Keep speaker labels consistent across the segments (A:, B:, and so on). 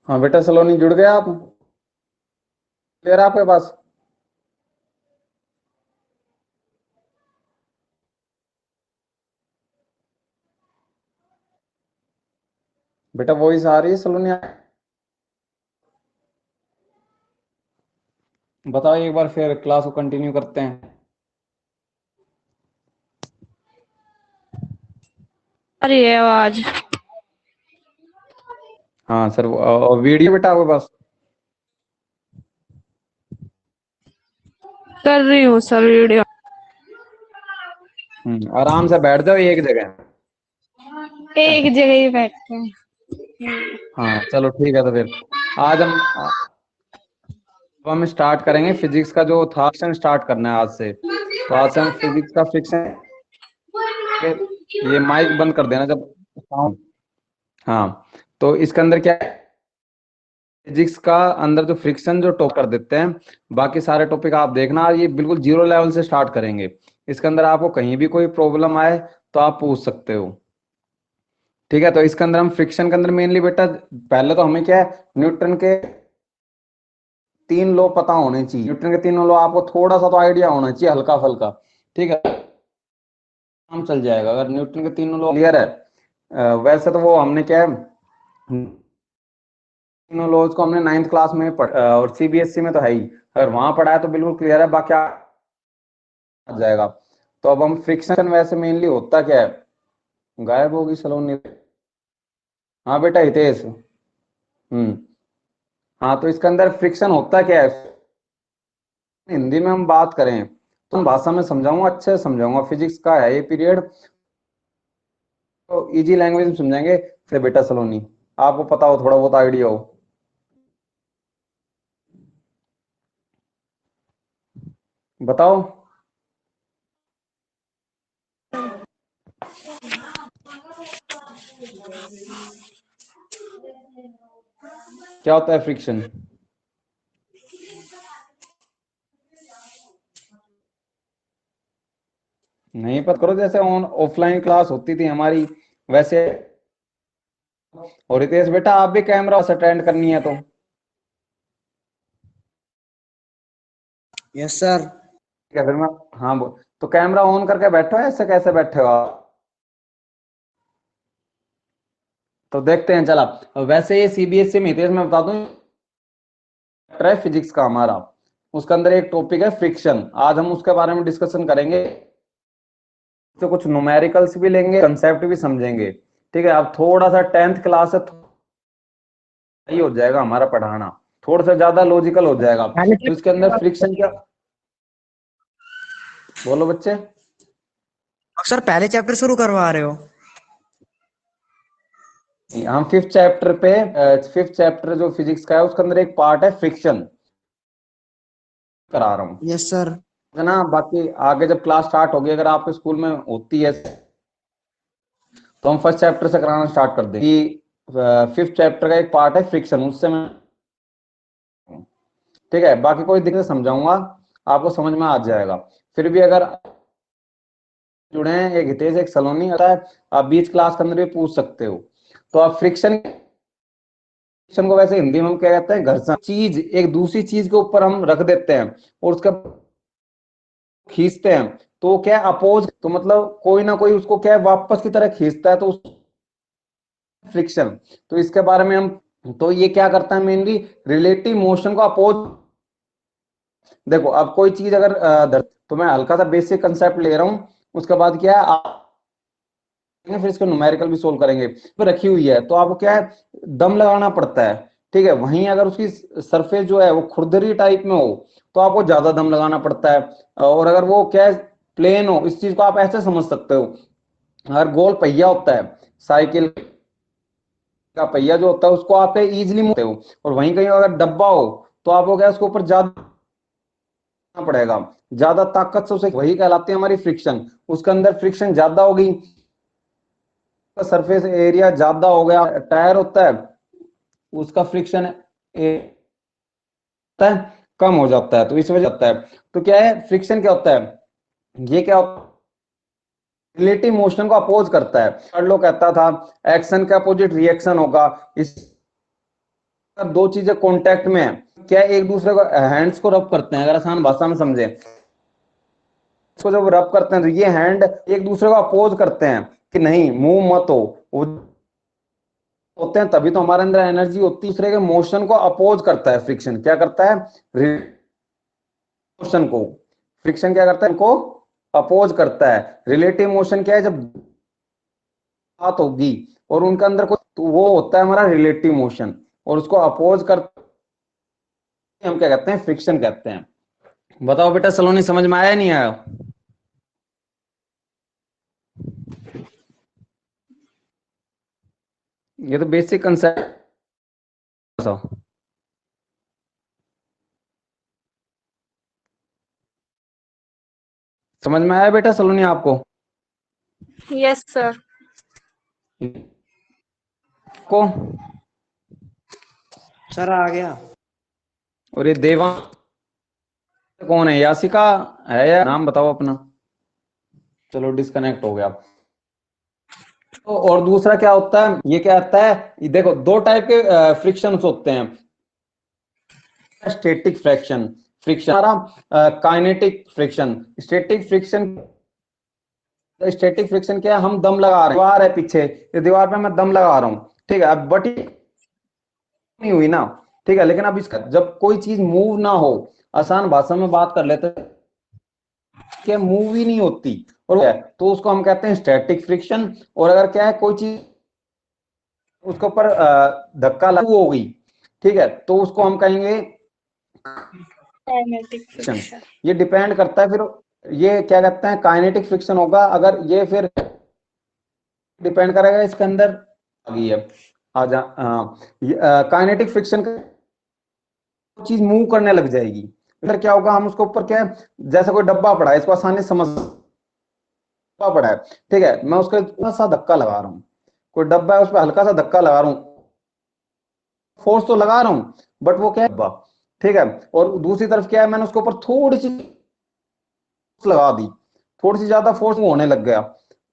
A: हाँ बेटा सलोनी, जुड़ गए आप? क्लियर है आपके पास? बेटा वॉइस आ रही है सलोनी? बताओ एक बार, फिर क्लास को कंटिन्यू करते हैं।
B: अरे ये आवाज
A: हाँ सर, वीडियो बेटा आपके पास?
B: कर रही हूँ सर वीडियो।
A: आराम से बैठ जाओ एक जगह।
B: एक जगह ही बैठते हैं।
A: हाँ चलो ठीक है, तो फिर आज हम स्टार्ट करेंगे फिजिक्स का जो था, स्टार्ट करना है आज से। तो आज से हम फिजिक्स का फ्रिक्शन, ये माइक बंद कर देना जब साउंड। हाँ, तो इसके अंदर क्या है, फिजिक्स का अंदर जो फ्रिक्शन जो टॉप कर देते हैं, बाकी सारे टॉपिक आप देखना। ये बिल्कुल जीरो लेवल से स्टार्ट करेंगे। इसके अंदर आपको कहीं भी कोई प्रॉब्लम आए तो आप पूछ सकते हो। ठीक है, तो इसके अंदर हम फ्रिक्शन के अंदर मेनली बेटा, पहले तो हमें क्या है, न्यूटन के 3 लॉ पता होने चाहिए। न्यूटन के 3 लॉ आपको थोड़ा सा तो आइडिया होना चाहिए, हल्का फुल्का। ठीक है, काम चल जाएगा अगर न्यूटन के 3 लॉ क्लियर है। वैसे तो वो हमने क्या है, तीनों लॉज को हमने 9th क्लास में और सीबीएसई में तो है ही। अगर वहां पढ़ा है तो बिल्कुल क्लियर है, बाकी आ जाएगा। तो अब हम फ्रिक्शन वैसे मेनली होता क्या है, गायब होगी सलोनी। हाँ बेटा हितेश। हम्म। हाँ, तो इसके अंदर फ्रिक्शन होता क्या है, हिंदी में हम बात करें तो हम भाषा में समझाऊंगा, अच्छे से समझाऊंगा। फिजिक्स का है ये पीरियड, तो इजी लैंग्वेज में समझाएंगे। फिर बेटा सलोनी, आपको पता हो, थोड़ा बहुत आइडिया हो, बताओ। क्या होता है फ्रिक्शन? नहीं पता करो, जैसे ऑन ऑफलाइन क्लास होती थी हमारी वैसे। और रितेश बेटा, आप भी कैमरा अटेंड करनी है तो।
C: Yes sir.
A: ठीक है फिर मैं, हाँ तो कैमरा ऑन करके बैठो, ऐसे कैसे बैठे हो आप? तो देखते हैं चला। वैसे ये सीबीएसई में हितेश मैं बता दूं, है फिजिक्स का हमारा, उसके अंदर एक टॉपिक है फ्रिक्शन। आज हम उसके बारे में डिस्कशन करेंगे। तो कुछ न्यूमेरिकल्स भी लेंगे, कंसेप्ट भी समझेंगे। ठीक है, अब थोड़ा सा 10th क्लास से सही हो जाएगा हमारा पढ़ाना, थोड़ा सा ज्यादा लॉजिकल हो जाएगा। तो इसके अंदर फ्रिक्शन क्या, बोलो बच्चे।
C: सर पहले चैप्टर शुरू करवा रहे हो?
A: हम 5th चैप्टर जो फिजिक्स का है उसके अंदर एक पार्ट है फ्रिक्शन, करा रहा हूँ।
C: Yes sir.
A: है ना, बाकी आगे जब क्लास स्टार्ट होगी, अगर आपके स्कूल में होती है, तो हम 1st चैप्टर से कराना स्टार्ट कर देंगे कि 5th चैप्टर का एक पार्ट है फ्रिक्शन, उससे मैं, ठीक है, बाकी कोई दिक्कत समझाऊंगा, आपको समझ में आ जाएगा। फिर भी अगर जुड़े हैं, एक हितेश एक सलोनी आता है, आप बीच क्लास के अंदर भी पूछ सकते हो। तो आप फ्रिक्शन को वैसे हिंदी में हम क्या कहते हैं, घर्षण। चीज एक दूसरी चीज के ऊपर हम रख देते हैं और उसका खींचते हैं, तो वो क्या है, अपोज, तो मतलब कोई ना कोई उसको क्या है, वापस की तरह खींचता है, तो फ्रिक्शन। तो इसके बारे में हम, तो ये क्या करता है मेनली, रिलेटिव मोशन को अपोज। देखो अब कोई चीज अगर तो मैं हल्का सा बेसिक कंसेप्ट ले रहा हूँ, उसके बाद क्या है फिर इसको न्यूमेरिकल भी सोल्व करेंगे। फिर रखी हुई है तो आपको क्या है, दम लगाना पड़ता है। ठीक है, वहीं अगर उसकी सरफेस जो है वो खुरदरी टाइप में हो, तो आपको ज्यादा दम लगाना पड़ता है। और अगर वो क्या है, प्लेन हो, इस चीज को आप ऐसे समझ सकते हो, अगर गोल पहिया होता है, साइकिल का पहिया जो होता है, उसको आप इजिली मूव हो, और वहीं कहीं अगर डब्बा हो, तो आपको क्या है, उसके ऊपर ज्यादा पड़ेगा, ज्यादा ताकत से उसे, वही कहलाती है हमारी फ्रिक्शन। उसके अंदर फ्रिक्शन ज्यादा होगी, सरफेस एरिया ज्यादा हो गया, टायर होता है उसका फ्रिक्शन होता है, कम हो जाता है, तो इस वजह होता है। तो क्या है फ्रिक्शन, क्या होता है, ये क्या होता है, रिलेटिव मोशन को अपोज करता है। लोग कहता था एक्शन का अपोजिट रिएक्शन होगा, इस अगर दो चीजें कांटेक्ट में है, क्या एक दूसरे को हैंड्स को रब करते हैं, अगर आसान भाषा में समझे, इसको जब रब करते हैं तो ये हैंड एक दूसरे को अपोज करते हैं कि नहीं मूव मत हो, वो होते हैं तभी तो हमारे अंदर एनर्जी होती है। दूसरे के मोशन को अपोज करता है फ्रिक्शन, क्या करता है, मोशन को फ्रिक्शन क्या करता है, इनको अपोज करता है। रिलेटिव मोशन क्या है, जब बात होगी और उनके अंदर कोई, तो वो होता है हमारा रिलेटिव मोशन, और उसको अपोज कर हम क्या कहते हैं, फ्रिक्शन कहते हैं। बताओ बेटा सलोनी, समझ में आया नहीं आया? ये तो बेसिक कंसेप्ट। समझ में आया बेटा सलोनी आपको?
B: Yes sir.
A: को
C: सर आ गया।
A: और ये देवा कौन है, यासिका है या नाम बताओ अपना? चलो डिस्कनेक्ट हो गया। तो और दूसरा क्या होता है, ये क्या आता है, ये देखो दो टाइप के फ्रिक्शन होते हैं। स्टैटिक फ्रिक्शन, फ्रिक्शन हमारा काइनेटिक फ्रिक्शन। स्टैटिक फ्रिक्शन क्या है, हम दम लगा रहे हैं, दीवार है पीछे, ये दीवार पे मैं दम लगा रहा हूँ, ठीक है, अब बट नहीं हुई ना, ठीक है, लेकिन अब इसका जब कोई चीज मूव ना हो, आसान भाषा में बात कर लेते हैं, क्या मूव ही नहीं होती, और तो उसको हम कहते हैं स्टैटिक फ्रिक्शन। और अगर क्या है, कोई चीज उसके ऊपर धक्का लागू हो गई, ठीक है, तो उसको हम कहेंगे
B: काइनेटिक
A: फ्रिक्शन।
B: फ्रिक्शन।
A: ये डिपेंड करता है, फिर ये क्या कहते हैं, काइनेटिक फ्रिक्शन होगा। अगर ये फिर डिपेंड करेगा इसके अंदर आ गई है, आ जा काइनेटिक फ्रिक्शन चीज मूव करने लग जाएगी, फिर क्या होगा, हम उसके ऊपर क्या है, जैसे कोई डब्बा पड़ा है, इसको आसानी से समझ पड़ा है, ठीक है, मैं उसको थोड़ा सा धक्का लगा रहा हूँ, कोई डब्बा है उस पर हल्का सा धक्का लगा रहा हूँ, फोर्स तो लगा रहा हूँ, बट वो क्या है डब्बा, ठीक है, और दूसरी तरफ क्या है, मैंने उसके ऊपर थोड़ी सी लगा दी, थोड़ी सी ज्यादा फोर्स होने लग गया,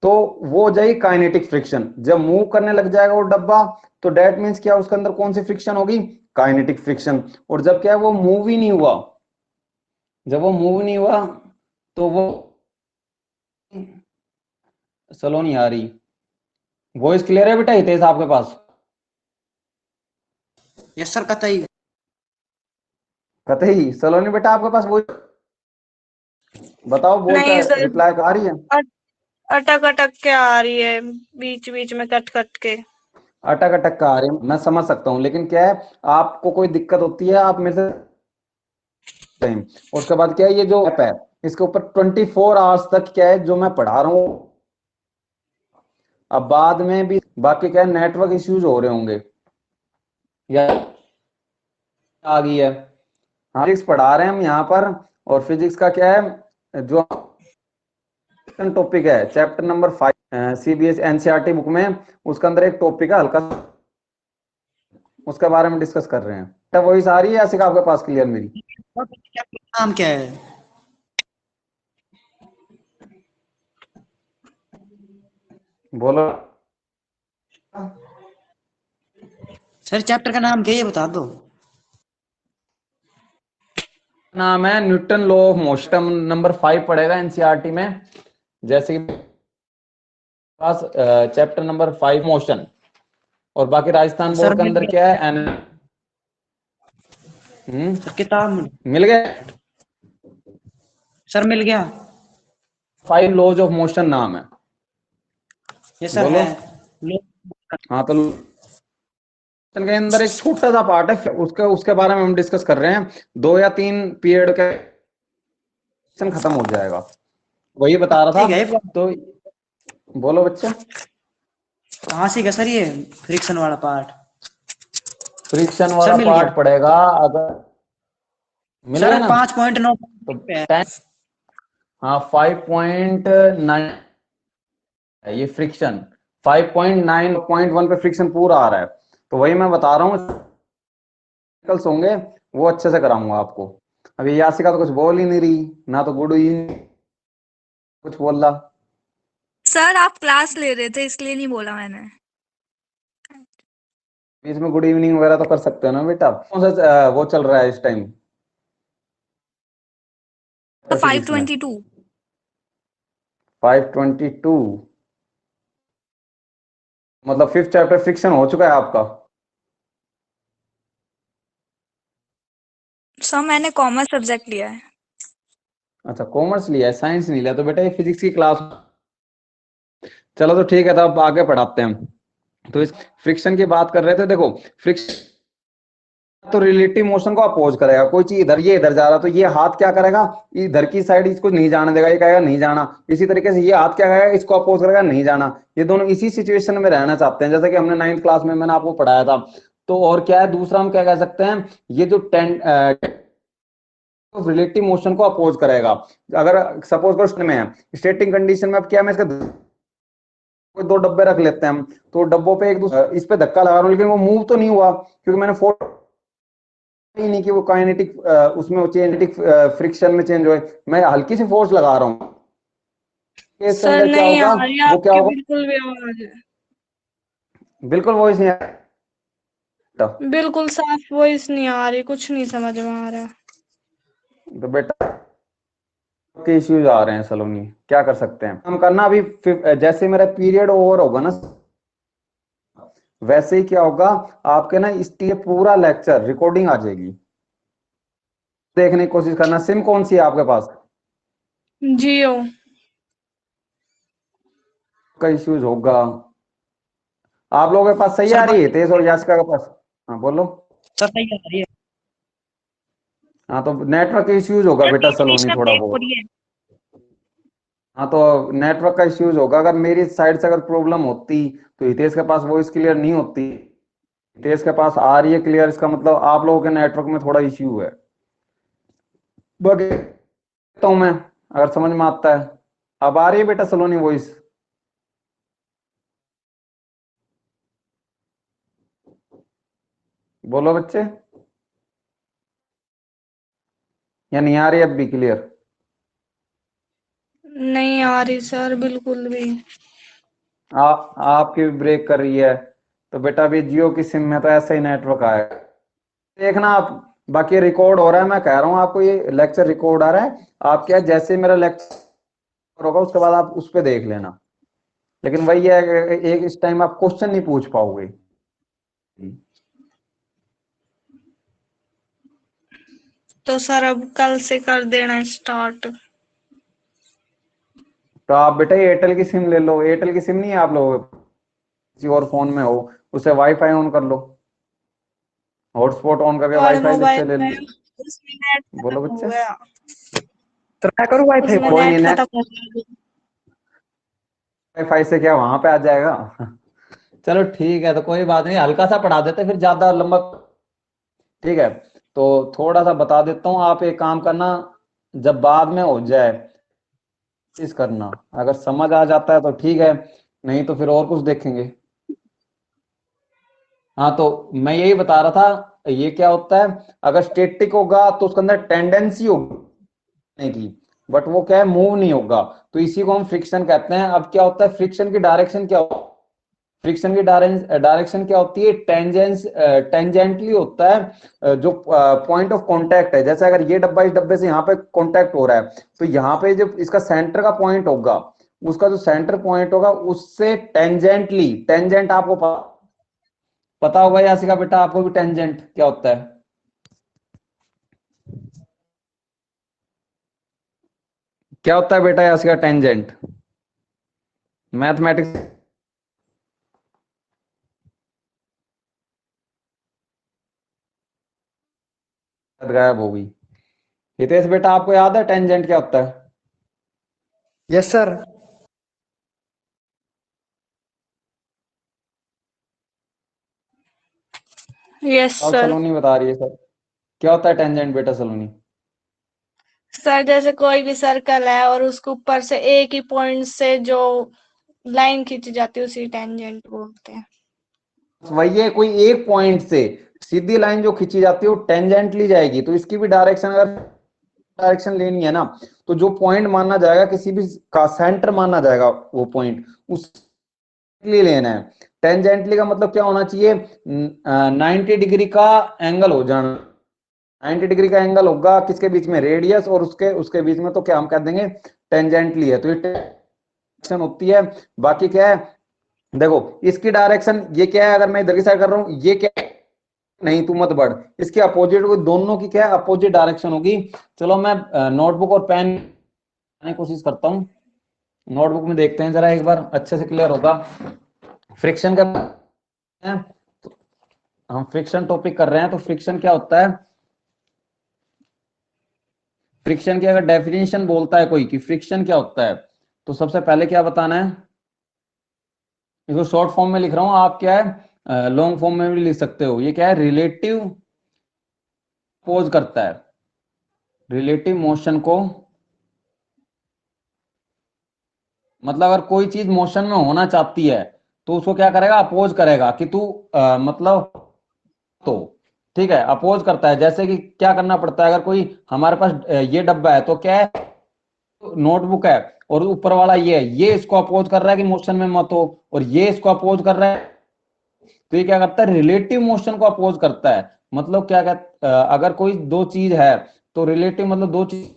A: तो वो हो जाएगी काइनेटिक फ्रिक्शन। जब मूव करने लग जाएगा वो डब्बा, तो डेट मीन्स क्या, उसके अंदर कौन सी फ्रिक्शन होगी, काइनेटिक फ्रिक्शन। और जब क्या है, वो मूव ही नहीं हुआ, जब वो मूव नहीं हुआ तो वो स्लो नहीं आ रही। वॉइस क्लियर है बेटा हितेश आपके पास?
C: यस सर कतई।
A: कतई सलोनी बेटा आपके पास वो, बताओ वॉइस
B: नहीं सर,
A: रिप्लाई आ रही है?
B: अटक अटक के आ रही है, बीच बीच में कट कट के।
A: अटक अटक का आ रही है, मैं समझ सकता हूँ, लेकिन क्या है, आपको कोई दिक्कत होती है आप मेरे से, उसके बाद क्या है, ये जो ऐप है इसके ऊपर 24 आवर्स तक क्या है, जो मैं पढ़ा रहा हूँ, अब बाद में भी बाकी क्या है, नेटवर्क इश्यूज हो रहे होंगे या आ गई है। हाँ फिजिक्स पढ़ा रहे हैं हम यहाँ पर, और फिजिक्स का क्या है, जो टॉपिक है chapter number 5 CBS NCERT book में, उसके अंदर एक टॉपिक है हल्का, उसके बारे में डिस्कस कर रहे हैं। तो वही सारी है, ऐसे आपके पास क्लियर मेरी?
C: नाम क्या है?
A: बोलो।
C: सर चैप्टर का नाम क्या है ये बता दो।
A: नाम है Newton law of motion, number 5 पड़ेगा एनसीईआरटी में, जैसे कि पास चैप्टर नंबर 5 मोशन, और बाकी राजस्थान
C: सर
A: बोर्ड के
C: मिल
A: अंदर
C: गया।
A: क्या है
C: सर किताब
A: मिल गया।
C: सर मिल गया।
A: 5 लॉज ऑफ मोशन नाम है।
C: ये सर
A: बोलो।
C: है। लो-
A: हाँ तो के अंदर एक छोटा सा पार्ट है, उसके उसके बारे में हम डिस्कस कर रहे हैं, 2 या 3 पीरियड का सेशन खत्म हो जाएगा, वही बता रहा
C: ठीक
A: था।
C: है।
A: तो बोलो बच्चे।
C: कहाँ से गया सर ये फ्रिक्शन वाला पार्ट?
A: फ्रिक्शन
C: सर
A: वाला
C: मिल गया।
A: पार्ट पड़ेगा, अगर मिल
C: सर
A: गया ना
C: 5.9
A: तो
C: पे है।
A: 10, हाँ 5.9 है ये फ्रिक्शन, 5.9.1 पे फ्रिक्शन पूरा आ रहा है, तो वही मैं बता रहा हूँ, होंगे वो अच्छे से कराऊंगा आपको। अभी यासिका तो कुछ बोल ही नहीं रही, ना तो गुडू ही कुछ बोल रहा।
D: सर आप क्लास ले रहे थे इसलिए नहीं बोला मैंने।
A: बीच में गुड इवनिंग वगैरह तो कर सकते हो ना बेटा। कौन सा वो चल रहा है इस टाइम?
B: 522।
A: 522 मतलब फिफ्थ चैप्टर फ्रिक्शन हो चुका है आपका?
B: सर मैंने कॉमर्स सब्जेक्ट लिया है।
A: अच्छा, कॉमर्स लिया है, साइंस नहीं लिया, तो बेटा ये फिजिक्स की क्लास। चलो तो ठीक है, तो अब आगे पढ़ाते हैं। तो इस फ्रिक्शन की बात कर रहे थे। देखो, फ्रिक्शन तो रिलेटिव मोशन को अपोज करेगा। कोई चीज इधर, ये इधर जा रहा, तो ये हाथ क्या करेगा, इधर की साइड इसको नहीं जाने देगा, ये कहेगा नहीं जाना। इसी तरीके से ये हाथ क्या करेगा, इसको अपोज करेगा, नहीं जाना। ये दोनों इसी सिचुएशन में रहना चाहते हैं, जैसे कि हमने 9th क्लास में मैंने आपको पढ़ाया था। तो और क्या है दूसरा, हम क्या कह सकते हैं, ये जो रिलेटिव मोशन को अपोज करेगा। अगर सपोज करो में है स्टेटिंग कंडीशन में, अब क्या, मैं इसका कोई दो डब्बे रख लेते हैं हम, तो डब्बों पे एक दूसरे इस पे धक्का लगा रहा हूँ, लेकिन वो मूव तो नहीं हुआ, क्योंकि मैंने फोर्स ही नहीं कि वो काइनेटिक उसमें चेंजेटिक फ्रिक्शन में चेंज हुए। मैं हल्की सी फोर्स लगा रहा हूँ, इसके
B: सर
A: अंदर क्या
B: नहीं
A: होगा,
B: आ रही
A: वो क्या
B: आपकी
A: होगा,
B: बिल्कुल भी आवाज है।
A: बिल्कुल वॉइस नहीं आता।
B: बिल्कुल साफ वॉइस नहीं आ रही, कुछ नहीं समझ में आ रहा।
A: तो बेटा के इश्यूज आ रहे हैं सलोनी, क्या कर सकते हैं हम करना अभी। जैसे मेरा पीरियड ओवर होगा ना, वैसे ही क्या होगा, आपके ना इसलिए पूरा लेक्चर रिकॉर्डिंग आ जाएगी, देखने की कोशिश करना। सिम कौन सी है आपके पास?
B: जियो।
A: का इश्यूज होगा। आप लोगों के पास सही
C: सर
A: आ रही है तेज, और याशिका के पास? हाँ बोलो।
C: सर सही आ रही है।
A: हाँ तो नेटवर्क इश्यूज होगा
B: सर
A: बेटा
B: बीच बीच
A: सलोनी,
B: में
A: थोड़ा
B: ब्रेक हो
A: बहुत।
B: रही है।
A: हाँ तो नेटवर्क का इश्यूज होगा। अगर मेरी साइड से अगर प्रॉब्लम होती तो हितेश के पास वॉइस क्लियर नहीं होती। हितेश के पास आ रही है क्लियर, इसका मतलब आप लोगों के नेटवर्क में थोड़ा इश्यू है। बाकी तो मैं, अगर समझ में आता है। अब आ रही है बेटा सलोनी वॉइस? बोलो बच्चे, या नहीं आ रही अब भी क्लियर?
B: नहीं आ रही सर बिल्कुल भी।
A: आपकी भी ब्रेक कर रही है। तो बेटा अभी जियो की सिम में तो ऐसा ही नेटवर्क आएगा, देखना आप। बाकी रिकॉर्ड हो रहा है, मैं कह रहा हूँ आपको, ये लेक्चर रिकॉर्ड आ रहा है। आप क्या, जैसे मेरा लेक्चर होगा उसके बाद आप उस पर देख लेना। लेकिन वही है कि एक इस टाइम आप क्वेश्चन नहीं पूछ पाओगे।
B: तो सर अब कल से कर देना स्टार्ट।
A: तो आप बेटा एयरटेल की सिम ले लो। एयरटेल की सिम नहीं है आप लोगों के, किसी और फोन में हो, उसे वाईफाई ऑन कर लो, हॉटस्पॉट ऑन करके
B: और
A: वाईफाई से
B: मोबाइल
A: उससे ले
B: में
A: लो।
B: उसमें नेट
A: बोलो
B: खत्म हो
A: बच्चे।
B: गया।
C: तो मैं करूँ वाईफाई
B: उसमें
A: कोई
B: नेट
A: नहीं, नेट
B: खत्म हो गया।
A: वाईफाई से क्या वहां पे आ जाएगा? चलो ठीक है, तो कोई बात नहीं, हल्का सा पढ़ा देते, फिर ज्यादा लंबा। ठीक है, तो थोड़ा सा बता देता हूँ। आप एक काम करना, जब बाद में हो जाए इस करना, अगर समझ आ जाता है तो ठीक है, नहीं तो फिर और कुछ देखेंगे। हाँ तो मैं यही बता रहा था, ये क्या होता है, अगर स्टेटिक होगा तो उसके अंदर टेंडेंसी होगी की, बट वो क्या है, मूव नहीं होगा। तो इसी को हम फ्रिक्शन कहते हैं। अब क्या होता है, फ्रिक्शन की डायरेक्शन क्या होती है? फ्रिक्शन की डायरेक्शन क्या होती है, टेंजेंस टेंजेंटली होता है। जो पॉइंट ऑफ कांटेक्ट है, जैसे अगर ये डब्बा इस डब्बे से यहाँ पे कांटेक्ट हो रहा है, तो यहाँ पे जो इसका सेंटर का पॉइंट होगा, उसका जो सेंटर पॉइंट होगा उससे टेंजेंटली, टेंजेंट आपको पता होगा यासिका बेटा, आपको भी टेंजेंट क्या होता है? क्या होता है बेटा यासिका टेंजेंट, मैथमेटिक्स? गायब हो गई। हितेश बेटा आपको याद है टेंजेंट क्या होता है?
C: Yes sir.
B: यस
A: अब
B: सर।
A: सलोनी बता रही है सर, क्या होता है टेंजेंट बेटा सलोनी?
B: सर जैसे कोई भी सर्कल है और उसके ऊपर से एक ही पॉइंट से जो लाइन खींची जाती है उसी टेंजेंट बोलते हैं।
A: वही है, कोई एक पॉइंट से सीधी लाइन जो खींची जाती है वो टेंजेंटली जाएगी। तो इसकी भी डायरेक्शन, अगर डायरेक्शन लेनी है ना, तो जो पॉइंट माना जाएगा किसी भी का सेंटर माना जाएगा, वो पॉइंट उस लिए लेना है। टेंजेंटली का मतलब क्या होना चाहिए, 90 डिग्री का एंगल हो जाना, 90 डिग्री का एंगल होगा किसके बीच में, रेडियस और उसके उसके बीच में, तो क्या हम कह देंगे टेंजेंटली है। तो ये डायरेक्शन होती है। बाकी क्या है, देखो इसकी डायरेक्शन ये क्या है, अगर मैं इधर की साइड कर रहा हूं ये क्या है, नहीं तू मत बढ़, इसके अपोजिट, दोनों की क्या है अपोजिट डायरेक्शन होगी। चलो मैं नोटबुक और पेन की कोशिश करता हूं, नोटबुक में देखते हैं जरा एक बार, अच्छे से क्लियर होगा। फ्रिक्शन का तो हम फ्रिक्शन टॉपिक कर रहे हैं, तो फ्रिक्शन क्या होता है, फ्रिक्शन की अगर डेफिनेशन बोलता है कोई कि फ्रिक्शन क्या होता है, तो सबसे पहले क्या बताना है, इसको शॉर्ट फॉर्म में लिख रहा हूं, आप क्या है लॉन्ग फॉर्म में भी लिख सकते हो। ये क्या है, रिलेटिव पोज करता है, रिलेटिव मोशन को, मतलब अगर कोई चीज मोशन में होना चाहती है तो उसको क्या करेगा, अपोज करेगा कि तू मतलब, तो ठीक है अपोज करता है। जैसे कि क्या करना पड़ता है, अगर कोई हमारे पास ये डब्बा है तो क्या है, नोटबुक है और ऊपर वाला ये है, ये इसको अपोज कर रहा है कि मोशन में मत हो, और ये इसको अपोज कर रहा है, तो ये क्या करता है, रिलेटिव मोशन को अपोज करता है। मतलब क्या कहता, अगर कोई दो चीज है तो रिलेटिव मतलब दो चीज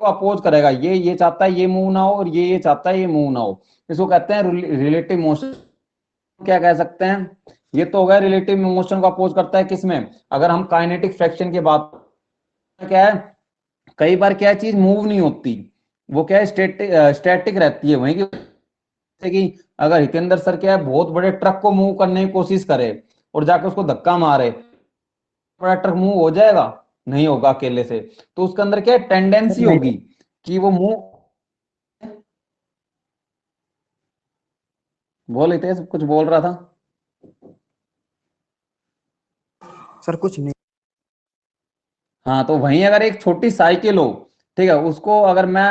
A: को अपोज करेगा, ये चाहता है ये मूव ना हो और ये चाहता है ये मूव ना हो, इसको कहते हैं रिलेटिव मोशन। क्या कह सकते हैं, ये तो हो गया रिलेटिव मोशन को अपोज करता है किसमें, अगर हम काइनेटिक फ्रैक्शन की बात, क्या है कई बार क्या चीज मूव नहीं होती, वो क्या है स्टैटिक रहती है वहीं की। जैसे कि अगर हितेंद्र सर क्या है बहुत बड़े ट्रक को मूव करने की कोशिश करे और जाकर उसको धक्का मारे, बड़ा ट्रक मूव हो जाएगा, नहीं होगा अकेले से। तो उसके अंदर क्या टेंडेंसी होगी कि वो मूव, बोल हितेश कुछ बोल रहा था।
C: सर कुछ नहीं।
A: हाँ तो वहीं अगर एक छोटी साइकिल हो, ठीक है, उसको अगर मैं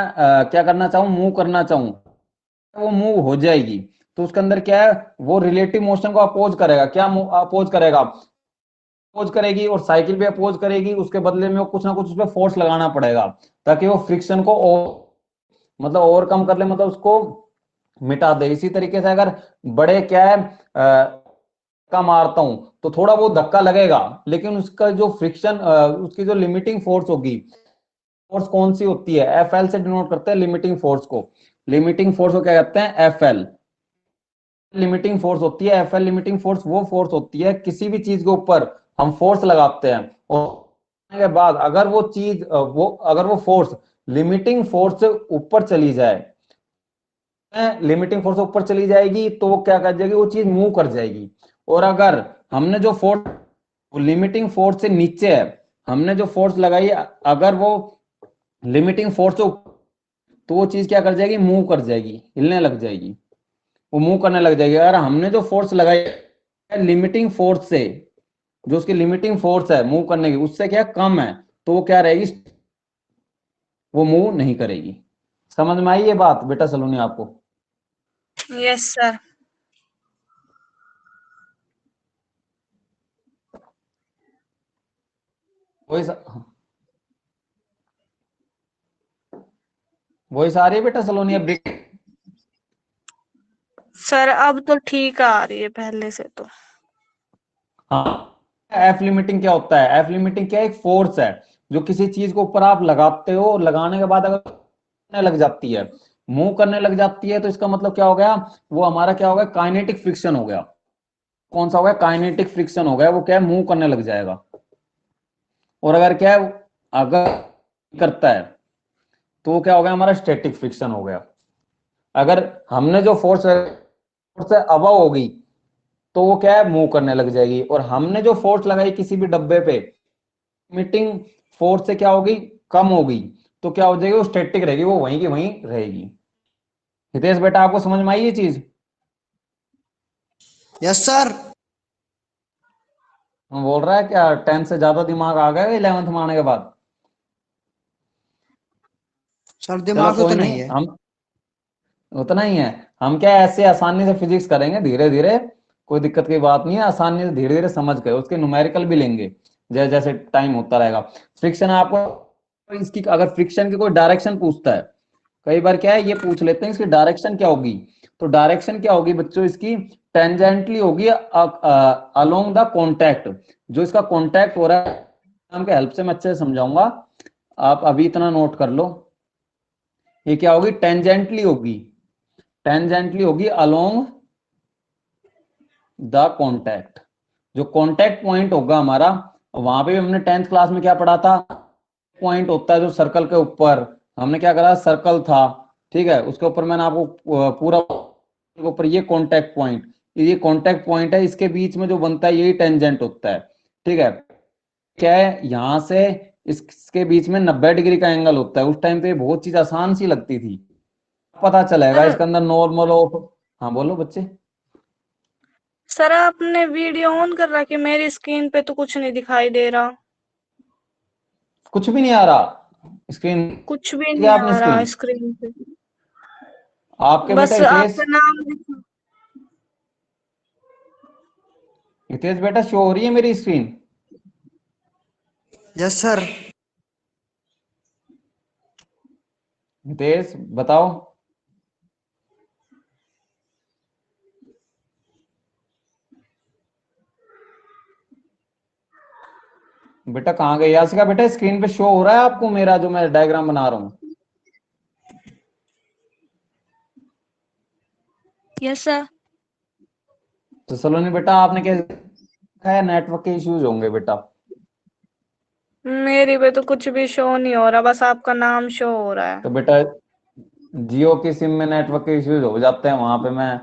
A: क्या करना चाहूँ, मूव करना चाहूँ, वो मूव हो जाएगी। तो उसके अंदर क्या है, वो रिलेटिव मोशन को अपोज करेगा, क्या अपोज करेगा, अपोज करेगी, और साइकिल भी अपोज करेगी, उसके बदले में वो कुछ ना कुछ उस पर फोर्स लगाना पड़ेगा ताकि वो फ्रिक्शन को मतलब ओवरकम कर ले, मतलब उसको मिटा दे। इसी तरीके से अगर बड़े क्या है धक्का मारता हूं तो थोड़ा बहुत धक्का लगेगा, लेकिन उसका जो फ्रिक्शन, उसकी जो लिमिटिंग फोर्स होगी, फोर्स कौन सी होती है, एफ एल से डिनोट करते हैं लिमिटिंग फोर्स को। लिमिटिंग फोर्स को क्या कहते हैं, एफ एल लिमिटिंग फोर्स होती है। एफ एल लिमिटिंग फोर्स वो फोर्स होती है किसी भी चीज के ऊपर हम फोर्स लगाते हैं, और के बाद अगर वो चीज अगर वो फोर्स लिमिटिंग फोर्स से ऊपर चली जाए, लिमिटिंग फोर्स ऊपर चली जाएगी तो वो क्या कर जाएगी, वो चीज मूव कर जाएगी। और अगर हमने जो फोर्स लिमिटिंग फोर्स से नीचे है, हमने जो फोर्स लगाई अगर वो लिमिटिंग फोर्स से तो वो चीज क्या कर जाएगी, मूव कर जाएगी, हिलने लग जाएगी, वो मूव करने लग जाएगी। अगर हमने जो फोर्स लगाई लिमिटिंग फोर्स से, जो उसकी लिमिटिंग फोर्स है मूव करने की उससे क्या कम है, तो वो क्या रहेगी, वो मूव नहीं करेगी। समझ में आई ये बात बेटा सलोनी आपको?
B: Yes sir.
A: वही वही सारी है बेटा सलोनी अब
B: सर अब तो ठीक आ रही है पहले से तो।
A: हाँ, एफ लिमिटिंग क्या होता है, एफ लिमिटिंग क्या एक फोर्स है जो किसी चीज को ऊपर आप लगाते हो, और लगाने के बाद अगर करने लग जाती है, मूव करने लग जाती है, तो इसका मतलब क्या हो गया, वो हमारा क्या हो गया, काइनेटिक फ्रिक्शन हो गया। कौन सा हो गया, काइनेटिक फ्रिक्शन हो गया, वो क्या है मूव करने लग जाएगा। और अगर क्या है, अगर करता है तो वो क्या हो गया, हमारा स्टैटिक फ्रिक्शन हो गया। अगर हमने जो फोर्स फोर्स अबव होगी तो वो क्या है, मूव करने लग जाएगी। और हमने जो फोर्स लगाई किसी भी डब्बे पे मीटिंग फोर्स से क्या होगी, कम होगी, तो क्या हो जाएगी, वो स्टैटिक रहेगी, वो वहीं की वहीं रहेगी। हितेश बेटा आपको समझ में आई ये चीज?
C: Yes sir.
A: हम बोल रहा है क्या 10th से ज्यादा दिमाग आ गया 11th में आने के बाद?
C: सर
A: चलो
C: दिमाग
A: कोई
C: उतना ही
A: नहीं,
C: है।
A: हम उतना ही है, हम क्या ऐसे आसानी से फिजिक्स करेंगे धीरे धीरे, कोई दिक्कत की बात नहीं है, आसानी से धीरे धीरे समझ गए, उसके न्यूमेरिकल भी लेंगे जैसे जैसे टाइम होता रहेगा। फ्रिक्शन आपको इसकी अगर फ्रिक्शन की कोई डायरेक्शन पूछता है, कई बार क्या है ये पूछ लेते हैं इसकी डायरेक्शन क्या होगी, तो डायरेक्शन क्या होगी बच्चों इसकी, टेंजेंटली होगी अलोंग द कॉन्टैक्ट। जो इसका कॉन्टैक्ट हो रहा है नाम के हेल्प से मैं अच्छे से समझाऊंगा, आप अभी इतना नोट कर लो। ये क्या होगी, टेंजेंटली होगी, टेंजेंटली होगी अलोंग द कॉन्टैक्ट। जो कॉन्टैक्ट पॉइंट होगा हमारा, वहां पे भी हमने 10th क्लास में क्या पढ़ा था, पॉइंट होता है जो सर्कल के ऊपर, हमने क्या करा, सर्कल था, ठीक है, उसके ऊपर मैंने आपको पूरा ऊपर ये कॉन्टैक्ट पॉइंट, ये कॉन्टैक्ट पॉइंट है, इसके बीच में जो बनता है यही टेंजेंट होता है, ठीक है। क्या है, यहां से इसके बीच में 90 डिग्री का एंगल होता है। उस टाइम पे बहुत चीज आसान सी लगती थी, पता चलेगा
B: सर
A: इसके अंदर नॉर्मल ऑफ। हाँ बोलो बच्चे।
B: सर आपने वीडियो ऑन कर रखी, मेरी स्क्रीन पे तो कुछ नहीं दिखाई दे रहा।
A: कुछ भी नहीं आ रहा स्क्रीन,
B: कुछ भी
A: क्या
B: नहीं
A: आपने
B: आ रहा
A: स्क्रीन,
B: स्क्रीन पे,
A: आपके बेटा
B: बस
A: हितेश,
B: आपका नाम दिखा।
A: हितेश बेटा शो हो रही है मेरी स्क्रीन?
C: Yes sir.
A: हितेश बताओ। बेटा कहाँ गई यासिका, बेटा स्क्रीन पे शो हो रहा है आपको मेरा जो मैं डायग्राम बना रहा हूँ?
B: Yes sir.
A: तो सलोनी बेटा आपने क्या है, नेटवर्क के इश्यूज होंगे बेटा।
B: मेरी पे तो कुछ भी शो नहीं हो रहा, बस आपका नाम शो हो रहा है।
A: तो बेटा जियो की सिम में नेटवर्क के इश्यूज हो जाते हैं, वहां पे मैं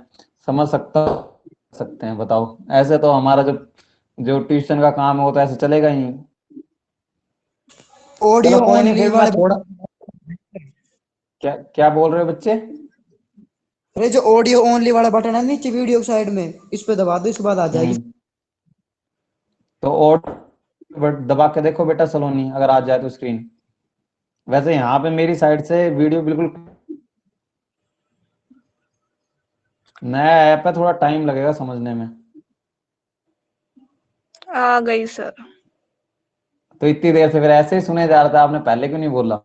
A: समझ सकते हैं। बताओ, ऐसे तो हमारा जो जो ट्यूशन का काम है वो तो ऐसे चलेगा ही नहीं। चलो
C: ऑडियो
A: कोई नहीं,
C: ओनली
A: फिर मैं
C: वाले
A: थोड़ा, क्या क्या बोल रहे हो बच्चे?
C: अरे जो ऑडियो ओनली वाला बटन है नीचे वीडियो साइड में, इस पे दबा दो, इसके बाद आ जाएगी।
A: तो और दबा के देखो बेटा सलोनी, अगर आ जाए तो स्क्रीन। वैसे यहाँ पे मेरी साइड से वीडियो बिल्कुल, नया ऐप है, थोड़ा टाइम लगेगा समझने में।
B: आ गई सर।
A: तो इतनी देर से फिर ऐसे ही सुने जा रहा था, आपने पहले क्यों नहीं बोला?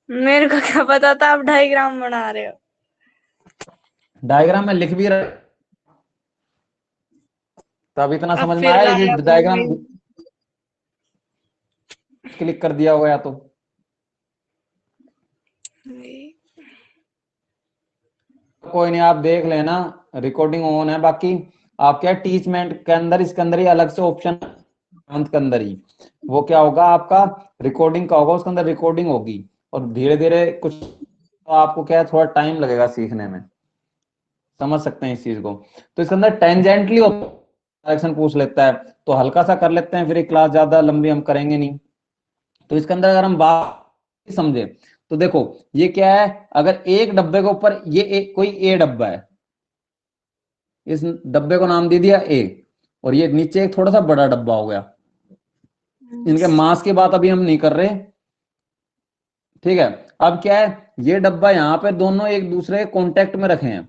B: मेरे को क्या पता था आप डायग्राम बना रहे हो।
A: डायग्राम में लिख भी रहा, तब इतना
B: अब
A: समझ में
B: फिर
A: आया
B: गायब
A: यदि
B: हो
A: डायग्राम
B: गई।
A: क्लिक कर दिया होगा या तो। कोई नहीं, आप देख लेना, रिकॉर्डिंग ऑन है। बाकी आप क्या, टीचमेंट के अंदर, इसके अंदर ही अलग से ऑप्शन के अंदर ही वो क्या होगा आपका, रिकॉर्डिंग का होगा, उसके अंदर रिकॉर्डिंग होगी। और धीरे धीरे कुछ तो आपको क्या है, थोड़ा टाइम लगेगा सीखने में, समझ सकते हैं इस चीज को। तो इसके अंदर टेंजेंटली डायरेक्शन पूछ लेता है, तो हल्का सा कर लेते हैं, फिर एक क्लास ज्यादा लंबी हम करेंगे नहीं। तो इसके अंदर अगर हम बात समझे तो देखो, ये क्या है, अगर एक डब्बे के ऊपर ये कोई ए डब्बा है, इस डब्बे को नाम दे दिया ए, और ये नीचे एक थोड़ा सा बड़ा डब्बा हो गया। इनके मास की बात अभी हम नहीं कर रहे, ठीक है। अब क्या है, ये डब्बा यहाँ पे दोनों एक दूसरे कांटेक्ट में रखे हैं,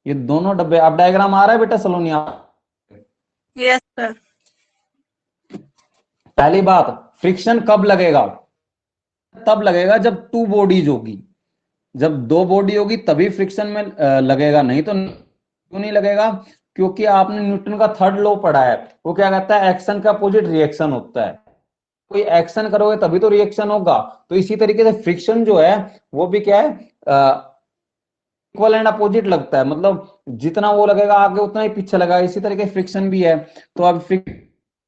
A: ये दोनों डब्बे। अब डायग्राम आ रहा है बेटा सलोनी?
B: Yes sir.
A: पहली बात, फ्रिक्शन कब लगेगा, तब लगेगा जब टू बॉडीज होगी। जब दो बॉडी होगी तभी फ्रिक्शन में लगेगा, नहीं तो क्यों नहीं लगेगा? क्योंकि आपने न्यूटन का थर्ड लॉ पढ़ा है, वो क्या कहता है, एक्शन का अपोजिट रिएक्शन होता है। कोई एक्शन करोगे तभी तो रिएक्शन होगा। तो इसी तरीके से फ्रिक्शन जो है वो भी क्या है, इक्वल एंड अपोजिट लगता है, मतलब जितना वो लगेगा आगे उतना ही पीछे लगेगा। इसी तरीके फ्रिक्शन भी है। तो अब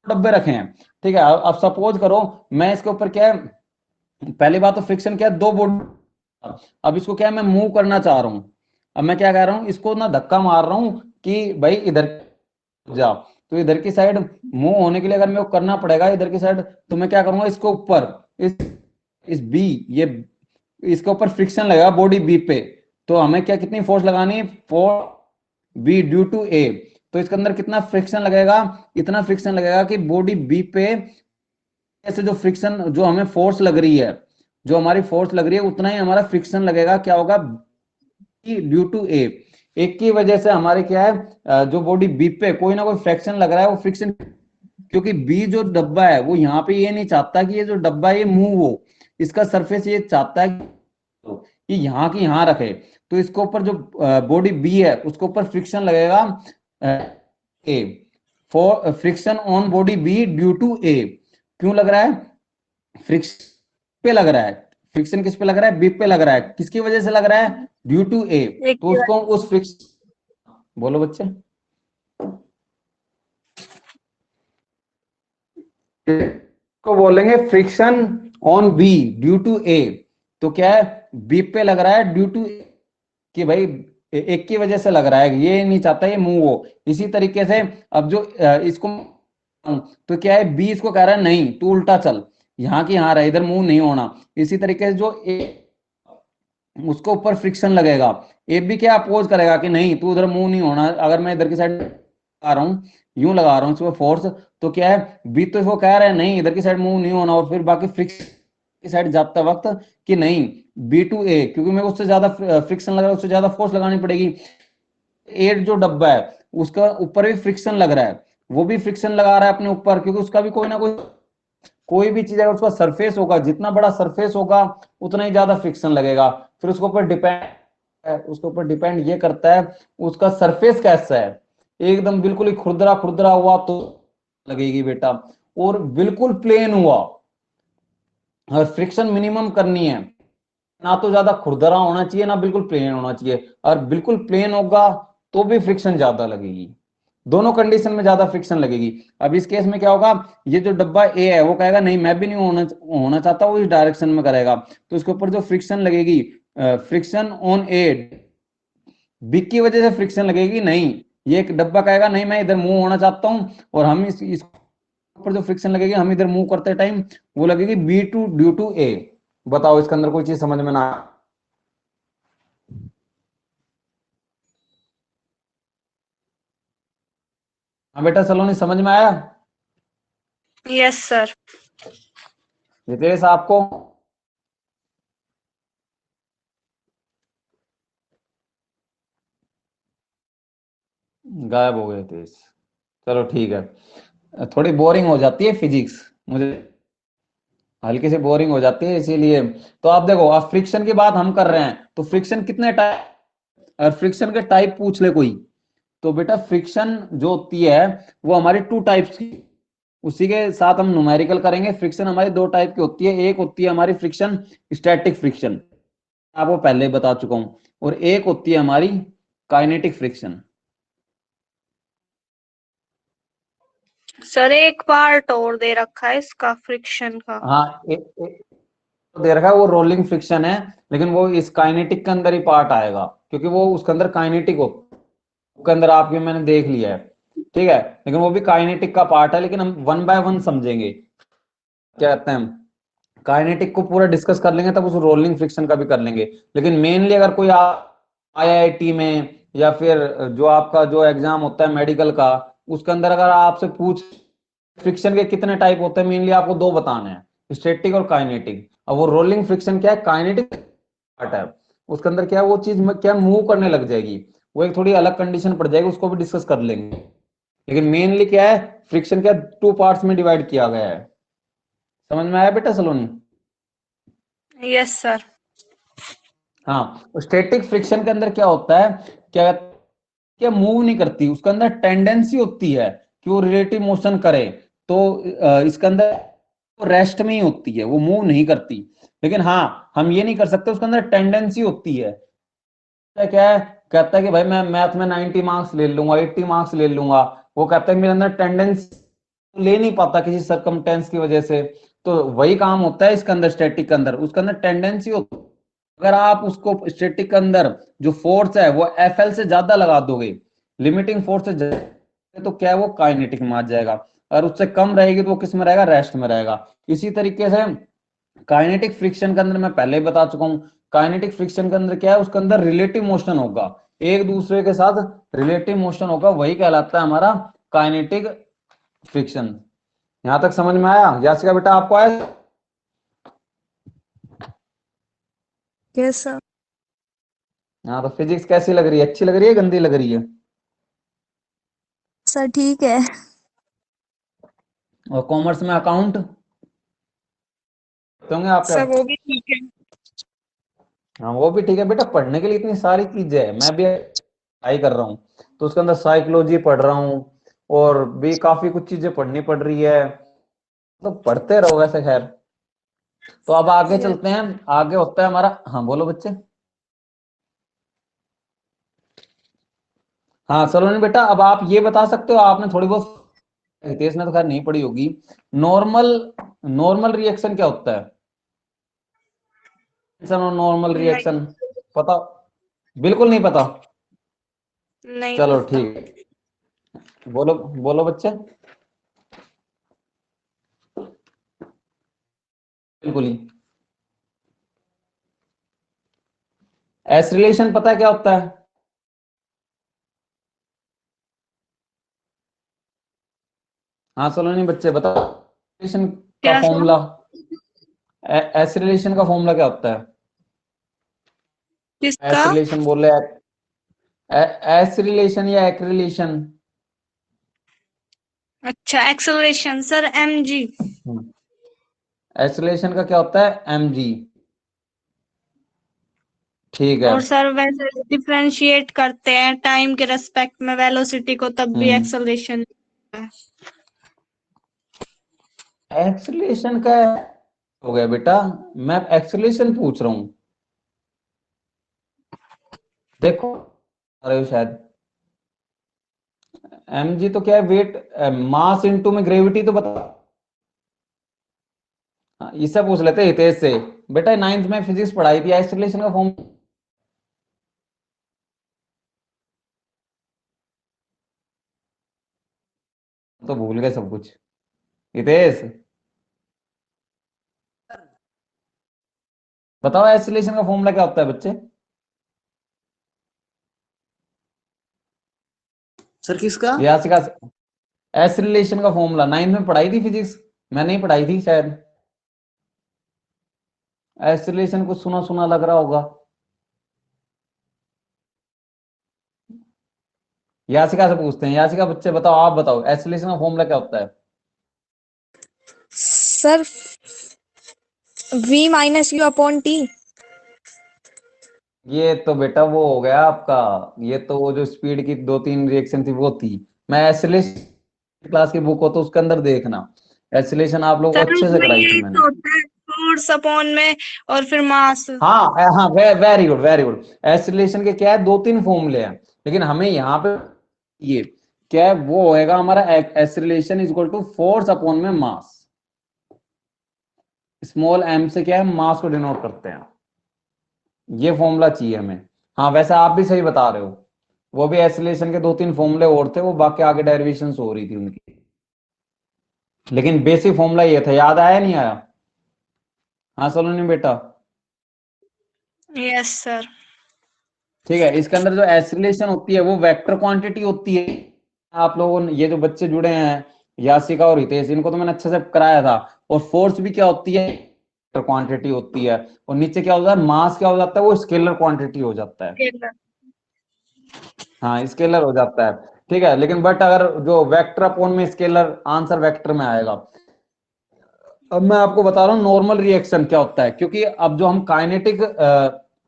A: डब्बे रखे हैं, ठीक है। अब सपोज करो मैं इसके ऊपर क्या है, पहली बात तो फ्रिक्शन क्या है, दो बॉडी। अब इसको क्या है, मैं मूव करना चाह रहा हूं। अब मैं क्या कह रहा हूं, इसको ना धक्का मार रहा हूं कि भाई इधर जा। तो इधर की साइड मूव होने के लिए अगर मेरे को करना पड़ेगा इधर की साइड, तो मैं क्या करूंगा, इसको ऊपर इस बी, ये इसके ऊपर फ्रिक्शन लगेगा बॉडी बी पे। तो हमें क्या, कितनी फोर्स लगानी है, four B due to A. तो इसके अंदर कितना फ्रिक्शन लगेगा, इतना फ्रिक्शन लगेगा कि बॉडी बी पे ऐसे जो फ्रिक्शन, जो हमें फोर्स लग रही है, जो हमारी फोर्स लग रही है उतना ही हमारा फ्रिक्शन लगेगा। क्या होगा, ड्यू टू ए। एक की वजह से हमारे क्या है, जो बॉडी बी पे कोई ना कोई फ्रिक्शन लग रहा है, वो फ्रिक्शन, क्योंकि बी जो डब्बा है वो यहाँ पे ये नहीं चाहता कि ये जो डब्बा है ये मूव हो, इसका सरफेस ये चाहता है कि यहाँ की यहाँ रखे। तो इसके ऊपर जो बॉडी बी है उसके ऊपर फ्रिक्शन लगेगा A, for friction on body B due to A. क्यों लग रहा है? फ्रिक्शन पे लग रहा है। फ्रिक्शन किस पे लग रहा है? बी पे लग रहा है। किसकी वजह से लग रहा है? Due to A.
B: एक
A: तो उसको उस फ्रिक्शन, बोलो बच्चे, को बोलेंगे friction on B due to A. तो क्या है? बी पे लग रहा है ड्यू टू कि भाई एक की वजह से लग रहा है, ये नहीं चाहता ये मूव हो। इसी तरीके से अब जो इसको, तो क्या है, बी इसको कह रहा है नहीं तू उल्टा चल, यहाँ की यहाँ रहे, इधर मूव नहीं होना। इसी तरीके से जो ए, उसको ऊपर फ्रिक्शन लगेगा, ए भी क्या अपोज करेगा कि नहीं तू उधर मूव नहीं होना। अगर मैं इधर की साइड आ रहा हूँ, यूं लगा रहा हूँ इसमें फोर्स, तो क्या है, बी तो इसको कह रहा है नहीं इधर की साइड मूव नहीं होना, और फिर बाकी फ्रिक्शन की साइड जाता वक्त कि नहीं बी टू ए, क्योंकि मेरे को उससे ज्यादा फ्रिक्शन लग रहा है, उससे ज्यादा फोर्स लगानी पड़ेगी। एट जो डब्बा है उसका ऊपर भी फ्रिक्शन लग रहा है, वो भी फ्रिक्शन लगा रहा है अपने ऊपर, क्योंकि उसका भी कोई ना कोई भी चीज अगर उसका सरफेस होगा, जितना बड़ा सरफेस होगा उतना ही ज्यादा फ्रिक्शन लगेगा। फिर उसके ऊपर डिपेंड ये करता है उसका सरफेस कैसा है। एकदम बिल्कुल ही खुरदरा खुरदरा हुआ तो लगेगी बेटा, और बिल्कुल प्लेन हुआ, अगर फ्रिक्शन मिनिमम करनी है, ना तो ज्यादा खुरदरा होना चाहिए ना बिल्कुल प्लेन होना चाहिए। और बिल्कुल प्लेन होगा तो भी फ्रिक्शन ज्यादा लगेगी, दोनों कंडीशन में ज्यादा फ्रिक्शन लगेगी। अब इस केस में क्या होगा, ये जो डब्बा ए है वो कहेगा नहीं मैं भी नहीं होना चाहता, वो इस डायरेक्शन में करेगा, तो इसके ऊपर जो फ्रिक्शन लगेगी, फ्रिक्शन ऑन ए, बी की वजह से फ्रिक्शन लगेगी नहीं, ये एक डब्बा कहेगा नहीं मैं इधर मूव होना चाहता हूं, और हम इस ऊपर जो फ्रिक्शन लगेगी हम इधर मूव करते टाइम वो लगेगी बी टू ड्यू टू ए। बताओ इसके अंदर कोई चीज समझ में ना? हाँ बेटा सलोनी, समझ में आया?
B: Yes sir.
A: रितेश आपको? गायब हो गए रितेश। चलो ठीक है, थोड़ी बोरिंग हो जाती है फिजिक्स, मुझे हल्की से बोरिंग हो जाती है इसीलिए। तो आप देखो, अब फ्रिक्शन की बात हम कर रहे हैं, तो फ्रिक्शन कितने टाइप, अगर फ्रिक्शन के टाइप पूछ ले कोई, तो बेटा फ्रिक्शन जो होती है वो हमारी टू टाइप्स की, उसी के साथ हम न्यूमेरिकल करेंगे। फ्रिक्शन हमारी दो टाइप की होती है, एक होती है हमारी फ्रिक्शन स्टैटिक फ्रिक्शन, आपको पहले ही बता चुका हूं, और एक होती है हमारी काइनेटिक फ्रिक्शन।
B: सर एक पार्ट और दे रखा है इसका फ्रिक्शन का।
A: हाँ, एक दे रखा है वो रोलिंग फ्रिक्शन है, लेकिन वो इस काइनेटिक के अंदर ही पार्ट आएगा, क्योंकि वो उसके अंदर काइनेटिक हो, उसके अंदर आपके मैंने देख लिया है, ठीक है, लेकिन वो भी काइनेटिक का पार्ट है, लेकिन हम वन बाय वन समझेंगे। क्या कहते हैं, काइनेटिक को पूरा डिस्कस कर लेंगे तब उस रोलिंग फ्रिक्शन का भी कर लेंगे। लेकिन मेनली अगर कोई आईआईटी में या फिर जो आपका जो एग्जाम होता है मेडिकल का, उसके अंदर अगर आपसे पूछ फ्रिक्शन के कितने टाइप होते हैं, मेनली आपको दो बताने हैं, स्टैटिक और काइनेटिक। अब वो रोलिंग फ्रिक्शन क्या है, काइनेटिक पार्ट है, उसके अंदर क्या है वो चीज क्या मूव करने लग जाएगी, वो एक थोड़ी अलग कंडीशन पड़ जाएगी, उसको भी डिस्कस कर लेंगे। लेकिन मेनली क्या है, फ्रिक्शन क्या टू पार्ट्स में डिवाइड किया गया है। समझ में आया बेटा सलोनी?
B: Yes sir.
A: हाँ, स्टैटिक फ्रिक्शन के अंदर क्या होता है, क्या क्या मूव नहीं करती, उसके अंदर टेंडेंसी होती है कि वो रिलेटिव मोशन करे, तो इसके अंदर रेस्ट में ही होती है, वो मूव नहीं करती। लेकिन हाँ, हम ये नहीं कर सकते, उसके अंदर टेंडेंसी होती है। क्या है, कहता है कि भाई मैं मैथ में 90 मार्क्स ले लूंगा, 80 मार्क्स ले लूंगा, वो कहता है मेरे अंदर टेंडेंसी ले नहीं पाता किसी सरकमटेंस की वजह से। तो वही काम होता है इसके अंदर, स्टैटिक के अंदर, उसके अंदर टेंडेंसी होती है। अगर आप उसको स्टैटिक के अंदर जो फोर्स है वो एफ से ज्यादा लगा दोगे, लिमिटिंग फोर्स से ज्यादा, तो क्या है वो काइनेटिक में आ जाएगा, और उससे कम रहेगी तो वो किस में रहेगा, रेस्ट में रहेगा। इसी तरीके से काइनेटिक फ्रिक्शन के अंदर मैं पहले ही बता चुका हूं, काइनेटिक फ्रिक्शन के अंदर क्या है, उसके अंदर रिलेटिव मोशन होगा, एक दूसरे के साथ रिलेटिव मोशन होगा, वही कहलाता है हमारा काइनेटिक फ्रिक्शन। यहां तक समझ में आया यासिका बेटा, आपको आया?
B: Yes sir.
A: हाँ, तो फिजिक्स कैसी लग रही है, अच्छी लग रही है गंदी लग रही है?
B: सर ठीक है।
A: और कॉमर्स में अकाउंट होंगे आपके?
B: सर वो भी ठीक है।
A: हाँ वो भी ठीक है बेटा, पढ़ने के लिए इतनी सारी चीजें है, मैं भी पढ़ाई कर रहा हूँ तो उसके अंदर साइकोलॉजी पढ़ रहा हूँ और भी काफी कुछ चीजें पढ़नी पड़ रही है, तो पढ़ते रहो वैसे। खैर तो अब आगे चलते हैं, आगे होता है हमारा, हाँ बोलो बच्चे। हाँ सलोनी बेटा, अब आप ये बता सकते हो, आपने थोड़ी बहुत, हितेश ने तो खैर नहीं पढ़ी होगी, नॉर्मल नॉर्मल रिएक्शन क्या होता है? नॉर्मल
B: नहीं,
A: रिएक्शन पता? बिल्कुल नहीं पता?
B: नहीं
A: चलो
B: पता।
A: ठीक है, बोलो बोलो बच्चे। बिल्कुल ही। एस रिलेशन पता है क्या होता है? हाँ सलोनी बच्चे बताओ, रिलेशन का
B: क्या सर?
A: फॉर्मूला, एस रिलेशन का फॉर्मूला क्या होता है?
B: किसका?
A: एस रिलेशन बोले, एस रिलेशन या एक रिलेशन?
B: अच्छा, acceleration sir, mg।
A: S relation का क्या होता है? M G. ठीक है।
B: और सर वैसे डिफरेंशिएट करते हैं टाइम के रेस्पेक्ट में वेलोसिटी को, तब भी
A: हम्म,
B: एक्सेलरेशन है।
A: एक्सेलरेशन का हो गया बेटा, मैं एक्सेलरेशन पूछ रहा हूं, देखो अरे शायद एम जी तो क्या है, वेट मास इनटू में ग्रेविटी तो बता। हाँ, इससे पूछ लेते हैं हितेश से, बेटा नाइन्थ में फिजिक्स पढ़ाई थी, एक्सेलरेशन का फॉर्म तो भूल गए सब कुछ। हितेश बताओ एक्सेलरेशन का फॉर्मूला क्या होता है बच्चे?
C: सर किसका?
A: यासिका, एक्सेलरेशन का फॉर्मूला नाइन्थ में पढ़ाई थी फिजिक्स, मैं नहीं पढ़ाई थी शायद, एक्सेलरेशन कुछ सुना सुना लग रहा होगा। यासिका से पूछते हैं, यासिका बच्चे बताओ, आप बताओ एक्सेलरेशन का फॉर्मूला क्या होता है?
D: Sir v minus you upon T.
A: ये तो बेटा वो हो गया आपका, ये तो वो जो स्पीड की दो तीन रिएक्शन थी वो थी, मैं एक्सेलरेशन क्लास की बुक हो तो उसके अंदर देखना, एक्सेलरेशन आप लोगों को
B: सर
A: अच्छे से
B: उसमें
A: कराई थी
B: ये
A: मैंने।
B: तो होता है फोर्स अपॉन में और फिर मास।
A: हाँ हाँ, very good very good. Acceleration के क्या है, दो तीन फॉर्मूले हैं, लेकिन हमें यहाँ पे ये क्या है, वो होएगा हमारा acceleration is equal to force upon में मास, स्मॉल एम से क्या है, मास को डिनोट करते हैं, ये फॉर्मूला चाहिए हमें। हाँ वैसे आप भी सही बता रहे हो, वो भी एक्सेलरेशन के दो तीन फॉर्मूले और थे, वो बाकी आगे डेरिवेशन हो रही थी उनकी, लेकिन बेसिक फॉर्मूला ये था, याद आया नहीं आया? हाँ सोलोनी बेटा।
B: Yes sir.
A: ठीक है, इसके अंदर जो एक्सेलरेशन होती है वो वेक्टर क्वांटिटी होती है। आप लोगों ने, ये जो बच्चे जुड़े हैं यासिका और हितेश, इनको तो मैंने अच्छे से कराया था। और फोर्स भी क्या होती है, वेक्टर क्वांटिटी होती है। और नीचे क्या होता है, मास क्या हो जाता है, वो स्केलर क्वांटिटी हो जाता है। हाँ स्केलर हो जाता है। ठीक है, लेकिन बट अगर जो वेक्टर अपॉन में स्केलर, आंसर वेक्टर में आएगा। अब मैं आपको बता रहा हूँ नॉर्मल रिएक्शन क्या होता है, क्योंकि अब जो हम काइनेटिक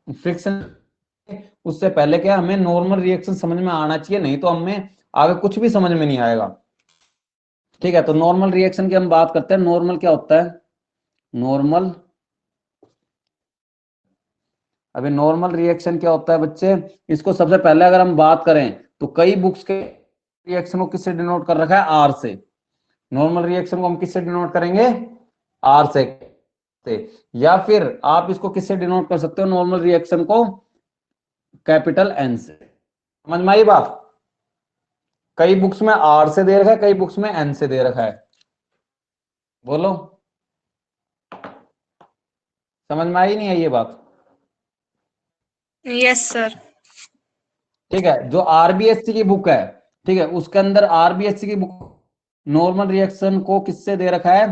A: फ्रिक्शन, उससे पहले क्या हमें नॉर्मल रिएक्शन समझ में आना चाहिए, नहीं तो हमें आगे कुछ भी समझ में नहीं आएगा। ठीक है, तो नॉर्मल रिएक्शन की हम बात करते हैं, नॉर्मल क्या होता है, नॉर्मल, अभी नॉर्मल रिएक्शन क्या होता है बच्चे, इसको सबसे पहले अगर हम बात करें तो कई बुक्स के रिएक्शन को किससे डिनोट कर रखा है, आर से। नॉर्मल रिएक्शन को हम किससे डिनोट करेंगे, आर से। या फिर आप इसको किससे डिनोट कर सकते हो, नॉर्मल रिएक्शन को कैपिटल एन से। समझ में आई बात? कई बुक्स में आर से दे रखा है, कई बुक्स में एन से दे रखा है, बोलो समझ में आई नहीं है ये बात?
B: Yes sir.
A: ठीक है, जो आरबीएससी की बुक है, ठीक है, उसके अंदर आरबीएससी की बुक नॉर्मल रिएक्शन को किससे दे रखा है,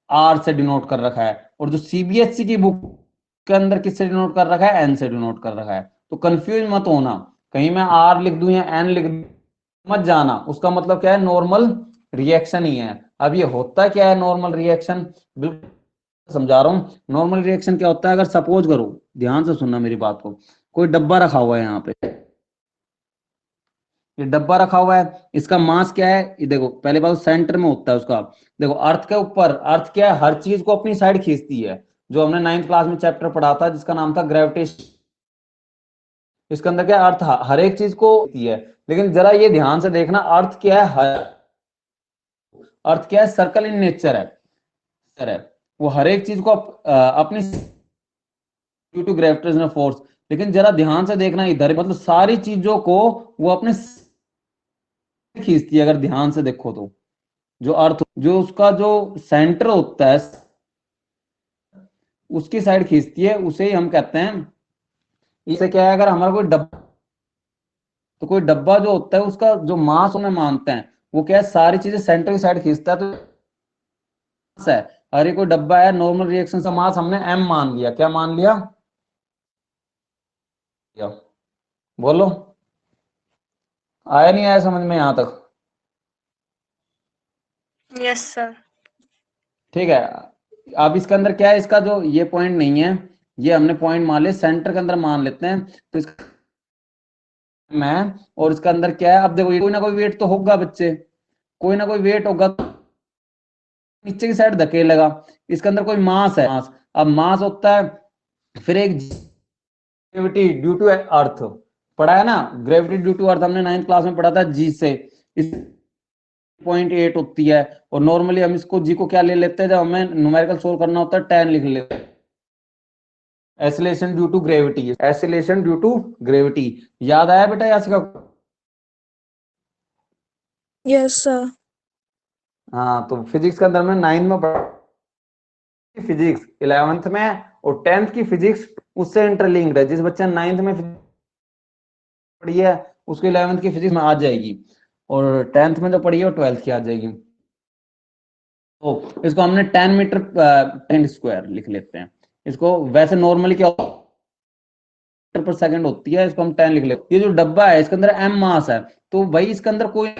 A: आर से डिनोट कर रखा है। और जो सीबीएसई की बुक के अंदर किससे डिनोट कर रखा है, एन से डिनोट कर रखा है। तो कंफ्यूज मत होना, कहीं मैं आर लिख दूं या एन लिख दूं, मत जाना, उसका मतलब क्या है, नॉर्मल रिएक्शन ही है। अब ये होता क्या है नॉर्मल रिएक्शन, बिल्कुल समझा रहा हूं। नॉर्मल रिएक्शन क्या होता है, अगर सपोज करो ध्यान से सुनना मेरी बात को। कोई डब्बा रखा हुआ है यहाँ पे, ये डब्बा रखा हुआ है, इसका मास क्या है, ये देखो पहले बात सेंटर में होता है उसका। देखो अर्थ के ऊपर, अर्थ क्या है, हर चीज को अपनी साइड खींचती है, जो हमने 9th क्लास में चैप्टर पढ़ा था जिसका नाम था ग्रेविटेशन। इसके अंदर क्या है, अर्थ हर एक चीज को खींचती है। लेकिन जरा ये ध्यान से देखना, अर्थ क्या है, अर्थ क्या है, सर्कल इन नेचर है, वो हर एक चीज को अपनी ड्यू टू ग्रेविटेशनल फोर्स। लेकिन जरा ध्यान से देखना इधर, मतलब सारी चीजों को वो अपने खींचती है। अगर ध्यान से देखो तो जो अर्थ, जो उसका जो सेंटर होता है उसकी साइड खींचती है, उसे ही हम कहते हैं। इसे क्या है, अगर हमारा कोई डब्बा, तो कोई डब्बा जो होता है उसका जो मास उन्हें मानते हैं, वो क्या है, सारी चीजें सेंटर की साइड खींचता है। तो है, अरे कोई डब्बा है, नॉर्मल रिएक्शन का मास हमने m मान लिया। क्या मान लिया, बोलो, आया नहीं आया समझ में यहां तक?
B: Yes sir.
A: ठीक है, अब इसके अंदर क्या है, इसका जो ये पॉइंट नहीं है, ये हमने पॉइंट मान लिया, सेंटर के अंदर मान लेते हैं। तो इसका मैं, और इसके अंदर क्या है, अब देखो कोई ना कोई वेट तो होगा बच्चे, कोई ना कोई वेट होगा, तो नीचे की साइड धकेलेगा। इसके अंदर कोई मास है, मास, अब मास होता है, फिर एक ग्रेविटी ड्यू टू अर्थ पढ़ा है ना, ग्रेविटी ड्यू टू अर्थ हमने 9th क्लास में पढ़ा था, जी से इस 0.8 होती है। और नॉर्मली हम इसको जी को क्या ले लेते हैं, जब हमें न्यूमेरिकल सोल्व करना होता है 10 लिख लेते हैं। Acceleration due to gravity, acceleration due to gravity, याद आया बेटा यासिका?
D: Yes sir.
A: हाँ, तो फिजिक्स के अंदर में 9th में पढ़ा, फिजिक्स 11th में, और 10th की फिजिक्स उससे इंटरलिंक्ड है। जिस बच्चे ने 9th में पढ़ी है उसको 11th की फिजिक्स में आ जाएगी, और 10th में जो पढ़ी है वो 12th की आ जाएगी। तो इसको हमने 10 मीटर 10 स्क्वायर लिख लेते हैं। इसको वैसे नॉर्मली क्या पर सेकंड होती है, इसको हम 10 लिख लेते हैं। ये जो डब्बा है इसके अंदर m मास है, तो भाई इसके अंदर कोई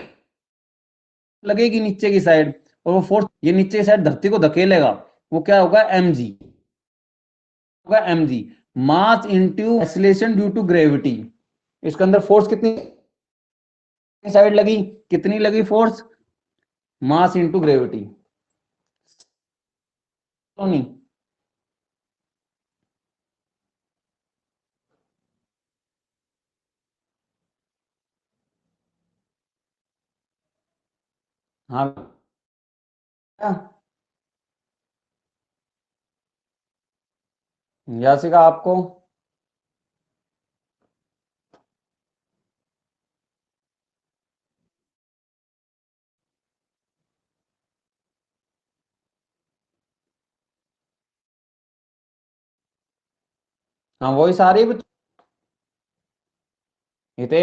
A: लगेगी नीचे की साइड, और वो फोर्स ये नीचे की साइड धरती को धकेलेगा, वो क्या होगा, mg होगा, mg mass into acceleration due to gravity. इसके अंदर फोर्स कितनी साइड लगी, कितनी लगी फोर्स, मास इंटू ग्रेविटी। तो नहीं, हाँ यासिका आपको? हाँ वही सारी इते,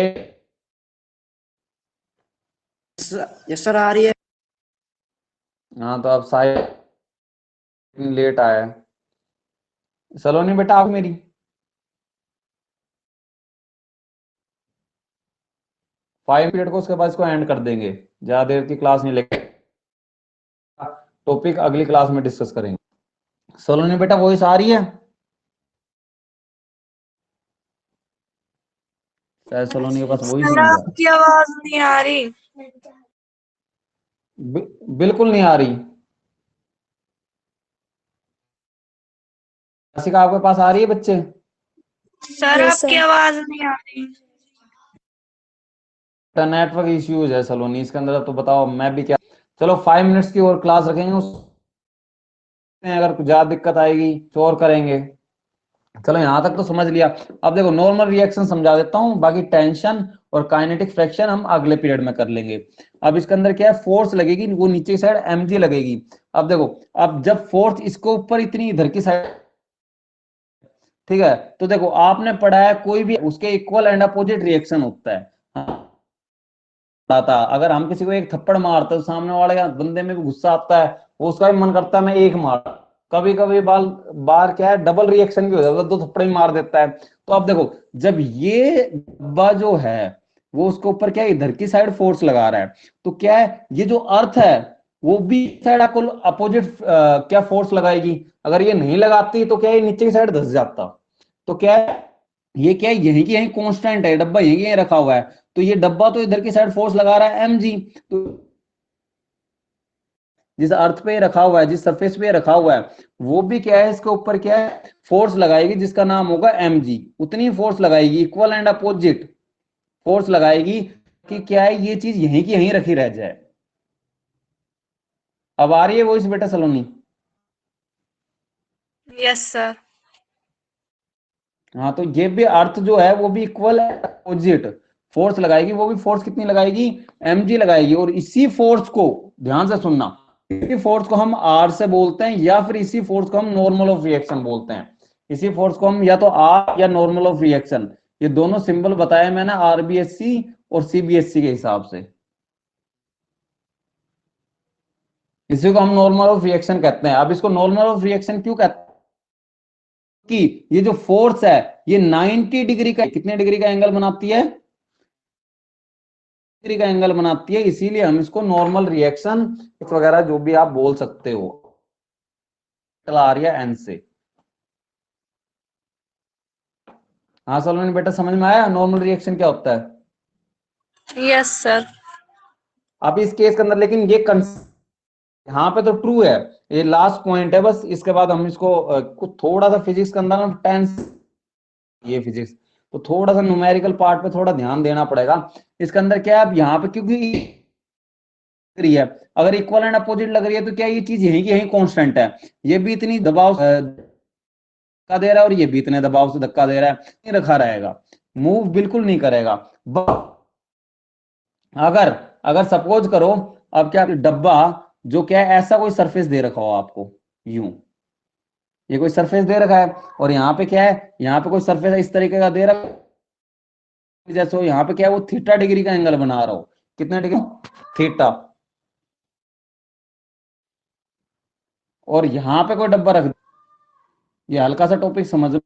C: यस सर, आ रही है।
A: हाँ तो अब साइड लेट आया है। सलोनी बेटा आप मेरी 5 मिनट को, उसके बाद इसको एंड कर देंगे, ज्यादा देर की क्लास नहीं लेंगे, टॉपिक अगली क्लास में डिस्कस करेंगे। सलोनी बेटा वॉइस आ रही है? शायद सलोनी के पास वॉइस
B: सर
A: नहीं जा,
B: आपकी आवाज नहीं आ रही।
A: बिल्कुल नहीं आ रही। यासिका आपके पास आ रही है बच्चे?
B: सर
D: Yes,
B: आपकी
D: sir.
B: आवाज नहीं आ रही।
A: नेटवर्क इश्यूज है सलोनी इसके अंदर, तो बताओ मैं भी क्या। चलो 5 मिनट्स की और क्लास रखेंगे, उसमें अगर ज्यादा दिक्कत आएगी तो और करेंगे। चलो यहां तक तो समझ लिया। अब देखो नॉर्मल रिएक्शन समझा देता हूं, बाकी टेंशन और काइनेटिक फ्रैक्शन हम अगले पीरियड में कर लेंगे। अब इसके अंदर क्या है, फोर्स लगेगी, वो नीचे की साइड mg लगेगी। अब देखो, अब जब फोर्स इसको ऊपर इतनी इधर की साइड, ठीक है, तो देखो आपने पढ़ा है कोई भी उसके इक्वल एंड अपोजिट रिएक्शन होता है। हाँ, था अगर हम किसी को एक थप्पड़ मारते तो सामने वाले बंदे में भी गुस्सा आता है, वो उसका भी मन करता है मैं एक मार, कभी कभी बार क्या है, डबल रिएक्शन भी हो जाता है, 2 थप्पड़ ही मार देता है। तो अब देखो, जब ये डब्बा जो है वो उसके ऊपर क्या है, इधर की साइड फोर्स लगा रहा है, तो क्या है, ये जो अर्थ है वो भी साइड आपको अपोजिट क्या फोर्स लगाएगी। अगर ये नहीं लगाती तो क्या है, नीचे की साइड धस जाता। तो क्या है, ये क्या है, यहीं की यहीं कांस्टेंट है, डब्बा यहीं की यहीं रखा हुआ है, तो ये डब्बा तो इधर की साइड फोर्स लगा रहा है mg, तो जिस अर्थ पे रखा हुआ है, जिस सरफेस पे रखा हुआ है, वो भी क्या है, इसके ऊपर क्या है, फोर्स लगाएगी जिसका नाम होगा mg, उतनी फोर्स लगाएगी, इक्वल एंड अपोजिट फोर्स लगाएगी कि क्या है, ये चीज यहीं की यहीं रखी रह जाए। अब आ रही है वॉइस बेटा सलोनी?
B: Yes sir.
A: हाँ, तो ये भी अर्थ जो है वो भी इक्वल अपोजिट फोर्स लगाएगी, वो भी फोर्स कितनी लगाएगी, mg लगाएगी, और इसी फोर्स को ध्यान से सुनना, इसी फोर्स को हम r से बोलते हैं, या फिर इसी फोर्स को हम नॉर्मल ऑफ रिएक्शन बोलते हैं। इसी फोर्स को हम या तो r या नॉर्मल ऑफ रिएक्शन, ये दोनों सिंबल बताए मैंने RBSC और CBSC के हिसाब से। इसी को हम नॉर्मल ऑफ रिएक्शन कहते हैं। अब इसको नॉर्मल ऑफ रिएक्शन क्यों कहते हैं, कि ये जो फोर्स है ये 90 डिग्री का, कितने डिग्री का एंगल बनाती है, डिग्री का एंगल बनाती है, इसीलिए हम इसको नॉर्मल रिएक्शन वगैरह जो भी आप बोल सकते हो, आर या एन से। हाँ सलोनी बेटा, समझ में आया नॉर्मल रिएक्शन क्या होता है?
B: Yes sir.
A: अब इस केस के अंदर लेकिन ये यहाँ पे तो ट्रू है, ये लास्ट पॉइंट है बस, इसके बाद हम इसको कुछ थोड़ा सा फिजिक्स के अंदर ना टेंस, ये फिजिक्स तो थोड़ा सा न्यूमेरिकल पार्ट पे थोड़ा ध्यान देना पड़ेगा। इसके अंदर क्या है, अब यहाँ पे क्योंकि रही है, अगर इक्वल एंड अपोजिट लग रही है तो क्या ये चीज यहीं की यहीं कांस्टेंट है, ये भी इतनी दबाव धक्का दे रहा है और ये भी इतने दबाव से धक्का दे रहा है, नहीं रखा रहेगा, मूव बिल्कुल नहीं करेगा। अगर अगर सपोज करो, अब क्या डब्बा जो क्या है, ऐसा कोई सरफेस दे रखा हो आपको, यूं ये कोई सरफेस दे रखा है, और यहाँ पे क्या है, यहाँ पे कोई सरफेस इस तरीके का दे रखा है, जैसे यहाँ पे क्या है, वो थीटा डिग्री का एंगल बना रहा हो, कितने डिग्री, थीटा, और यहाँ पे कोई डब्बा रख, ये हल्का सा टॉपिक समझ लो,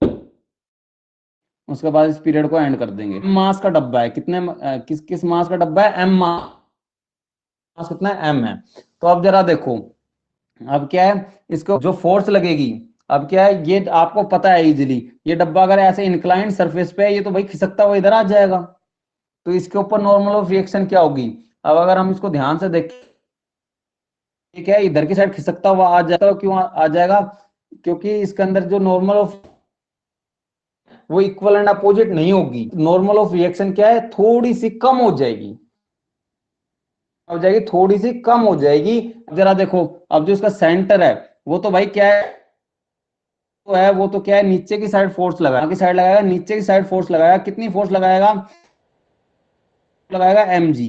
A: उसके बाद इस पीरियड को एंड कर देंगे। मास का डब्बा है, कितने किस किस मास का डब्बा है, एम मास कितना है, एम है। तो अब जरा देखो, अब क्या है, इसको जो फोर्स लगेगी, अब क्या है, ये आपको पता है इजीली, ये डब्बा अगर ऐसे इंक्लाइंड सरफेस पे है, ये तो भाई खिसकता हुआ इधर आ जाएगा, तो इसके ऊपर नॉर्मल ऑफ रिएक्शन क्या होगी। अब अगर हम इसको ध्यान से देखें, ठीक है, इधर की साइड खिसकता हुआ आ जाएगा, क्यों आ जाएगा, क्योंकि इसके अंदर जो नॉर्मल ऑफ वो इक्वल एंड अपोजिट नहीं होगी, नॉर्मल ऑफ रिएक्शन क्या है, थोड़ी सी कम हो जाएगी, हो जाएगी, थोड़ी सी कम हो जाएगी। जरा देखो, अब जो इसका सेंटर है वो तो भाई क्या है, तो है वो तो क्या है, नीचे की साइड फोर्स लगाएगा, की साइड लगाएगा, नीचे की साइड फोर्स लगाएगा, कितनी फोर्स लगाएगा, लगाएगा mg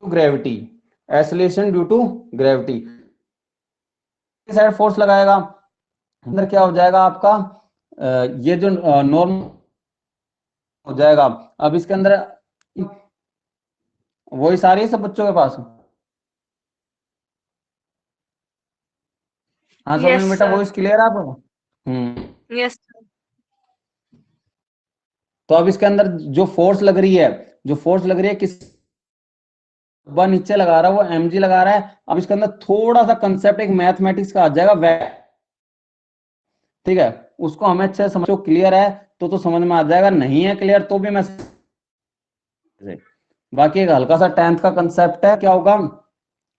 A: to gravity, acceleration due to gravity, side force लगाएगा, अंदर क्या हो जाएगा आपका, ये जो नॉर्म हो जाएगा। अब इसके अंदर वही सारी है सब बच्चों के पास, हाँ
B: यस
A: सब बेटा
B: सर।
A: वॉइस क्लियर है आप?
B: यस।
A: तो अब इसके अंदर जो फोर्स लग रही है, जो फोर्स लग रही है किस डब्बा नीचे लगा रहा है वो mg लगा रहा है। अब इसके अंदर थोड़ा सा कंसेप्ट एक मैथमेटिक्स का आ जाएगा, ठीक है, उसको हमें अच्छे से समझो, क्लियर है तो समझ में आ जाएगा, नहीं है क्लियर तो भी मैं, बाकी एक हल्का सा 10th का कंसेप्ट है, क्या होगा,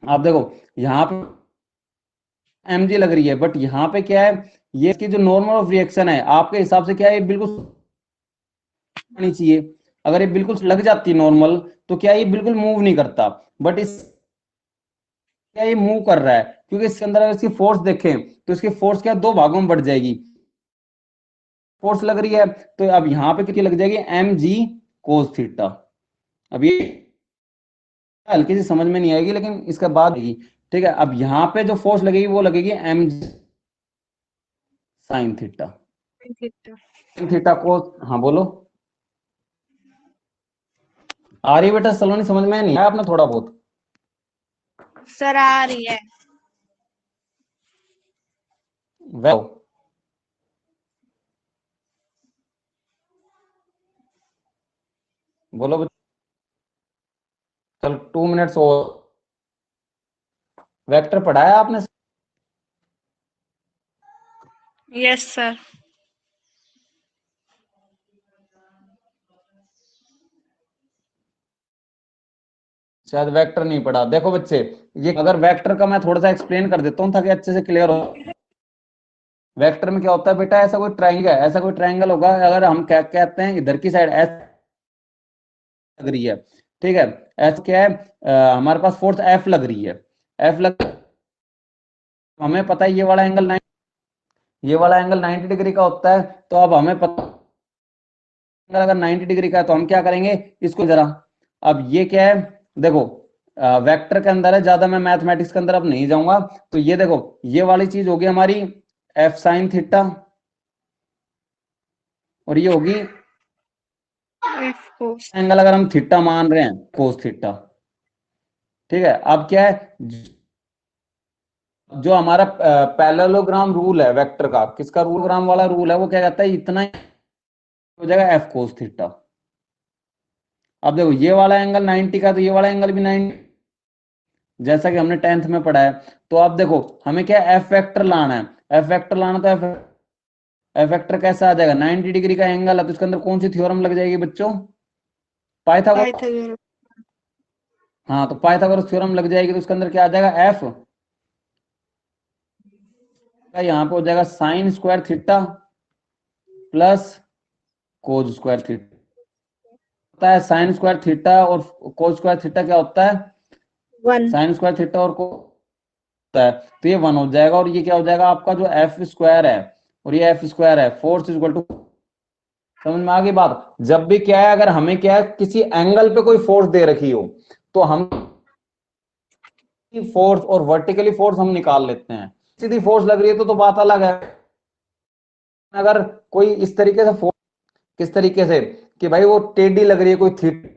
A: आप देखो यहाँ पे mg लग रही है, बट यहाँ पे क्या है, ये इसकी जो नॉर्मल ऑफ रिएक्शन है आपके हिसाब से क्या है, ये बिल्कुल होनी चाहिए, अगर ये बिल्कुल लग जाती है नॉर्मल तो क्या ये बिल्कुल मूव नहीं करता, बट इस क्या ये मूव कर रहा है, क्योंकि इसके अंदर अगर इसकी फोर्स देखें तो इसकी फोर्स क्या दो भागों में बढ़ जाएगी, फोर्स लग रही है तो अब यहाँ पे कितनी लग जाएगी, mg cos थीटा। अब ये हल्की सी समझ में नहीं आएगी लेकिन इसके बाद आएगी, ठीक है। अब यहाँ पे जो फोर्स लगेगी वो लगेगी mg sin theta, sin theta को, हाँ बोलो, आ रही बेटा सलोनी, समझ में नहीं आया आपने थोड़ा बहुत?
B: सर आ रही है।
A: वेल, बोलो चल 2 मिनट्स और, वेक्टर पढ़ाया आपने?
B: Yes sir.
A: शायद वेक्टर नहीं पढ़ा। देखो बच्चे, ये अगर वेक्टर का मैं थोड़ा सा एक्सप्लेन कर देता हूँ ताकि अच्छे से क्लियर हो। वेक्टर में क्या होता है बेटा, ऐसा कोई ट्रायंगल है, ऐसा कोई ट्रायंगल होगा, अगर हम क्या कहते हैं इधर की साइड एस लग रही है, ठीक है, एस क्या है, हमारे पास फोर्स एफ लग रही है, एफ लग, हमें पता है ये वाला एंगल, ये वाला एंगल 90 डिग्री का होता है। तो अब हमें पता, अगर 90 डिग्री का है तो हम क्या करेंगे इसको जरा, अब ये क्या है, देखो वेक्टर के अंदर है, ज्यादा मैं मैथमेटिक्स के अंदर अब नहीं जाऊंगा। तो ये देखो, ये वाली चीज होगी हमारी एफ साइन थीटा, और ये होगी
B: F cos।
A: एंगल, अगर हम थीटा मान रहे हैं कोस थीटा, ठीक है। अब क्या है, जो हमारा पैरेललोग्राम रूल है वेक्टर का, किसका रूल, ग्राम वाला रूल है, वो क्या कहता है, इतना ही हो जाएगा एफ कोस थीटा। अब देखो ये वाला एंगल 90 का, तो ये वाला एंगल भी 90, जैसा कि हमने 10th में पढ़ा है। तो अब देखो हमें क्या एफ वेक्टर लाना है, एफ वेक्टर लाना, तो एफ वेक्टर कैसा आ जाएगा, 90 डिग्री का एंगल है, तो इसके अंदर कौन सी थ्योरम लग जाएगी बच्चों, पाइथागोरस।
B: पाइथागोरस।
A: हाँ, तो पाइथागोरस थ्योरम लग जाएगी, तो इसके अंदर क्या आ जाएगा, एफ का यहाँ पे हो जाएगा sine square theta plus cos square theta. होता है साइन स्क्वायर थीटा और कोज स्क्वायर थीटा क्या होता है,
B: 1।
A: साइन स्क्वायर थीटा और होता है, तो ये 1 हो जाएगा, और ये क्या हो जाएगा आपका जो एफ स्क्वायर है, और ये एफ स्क्वायर है, फोर्स इक्वल टू, समझ में आ गई बात। जब भी क्या है, अगर हमें क्या है किसी एंगल पे कोई फोर्स दे रखी हो, तो हम फोर्स और वर्टिकली फोर्स हम निकाल लेते हैं। सीधी फोर्स लग रही है तो बात अलग है। अगर कोई इस तरीके से फोर्स, किस तरीके से कि भाई वो टेढ़ी लग रही है, कोई थीटा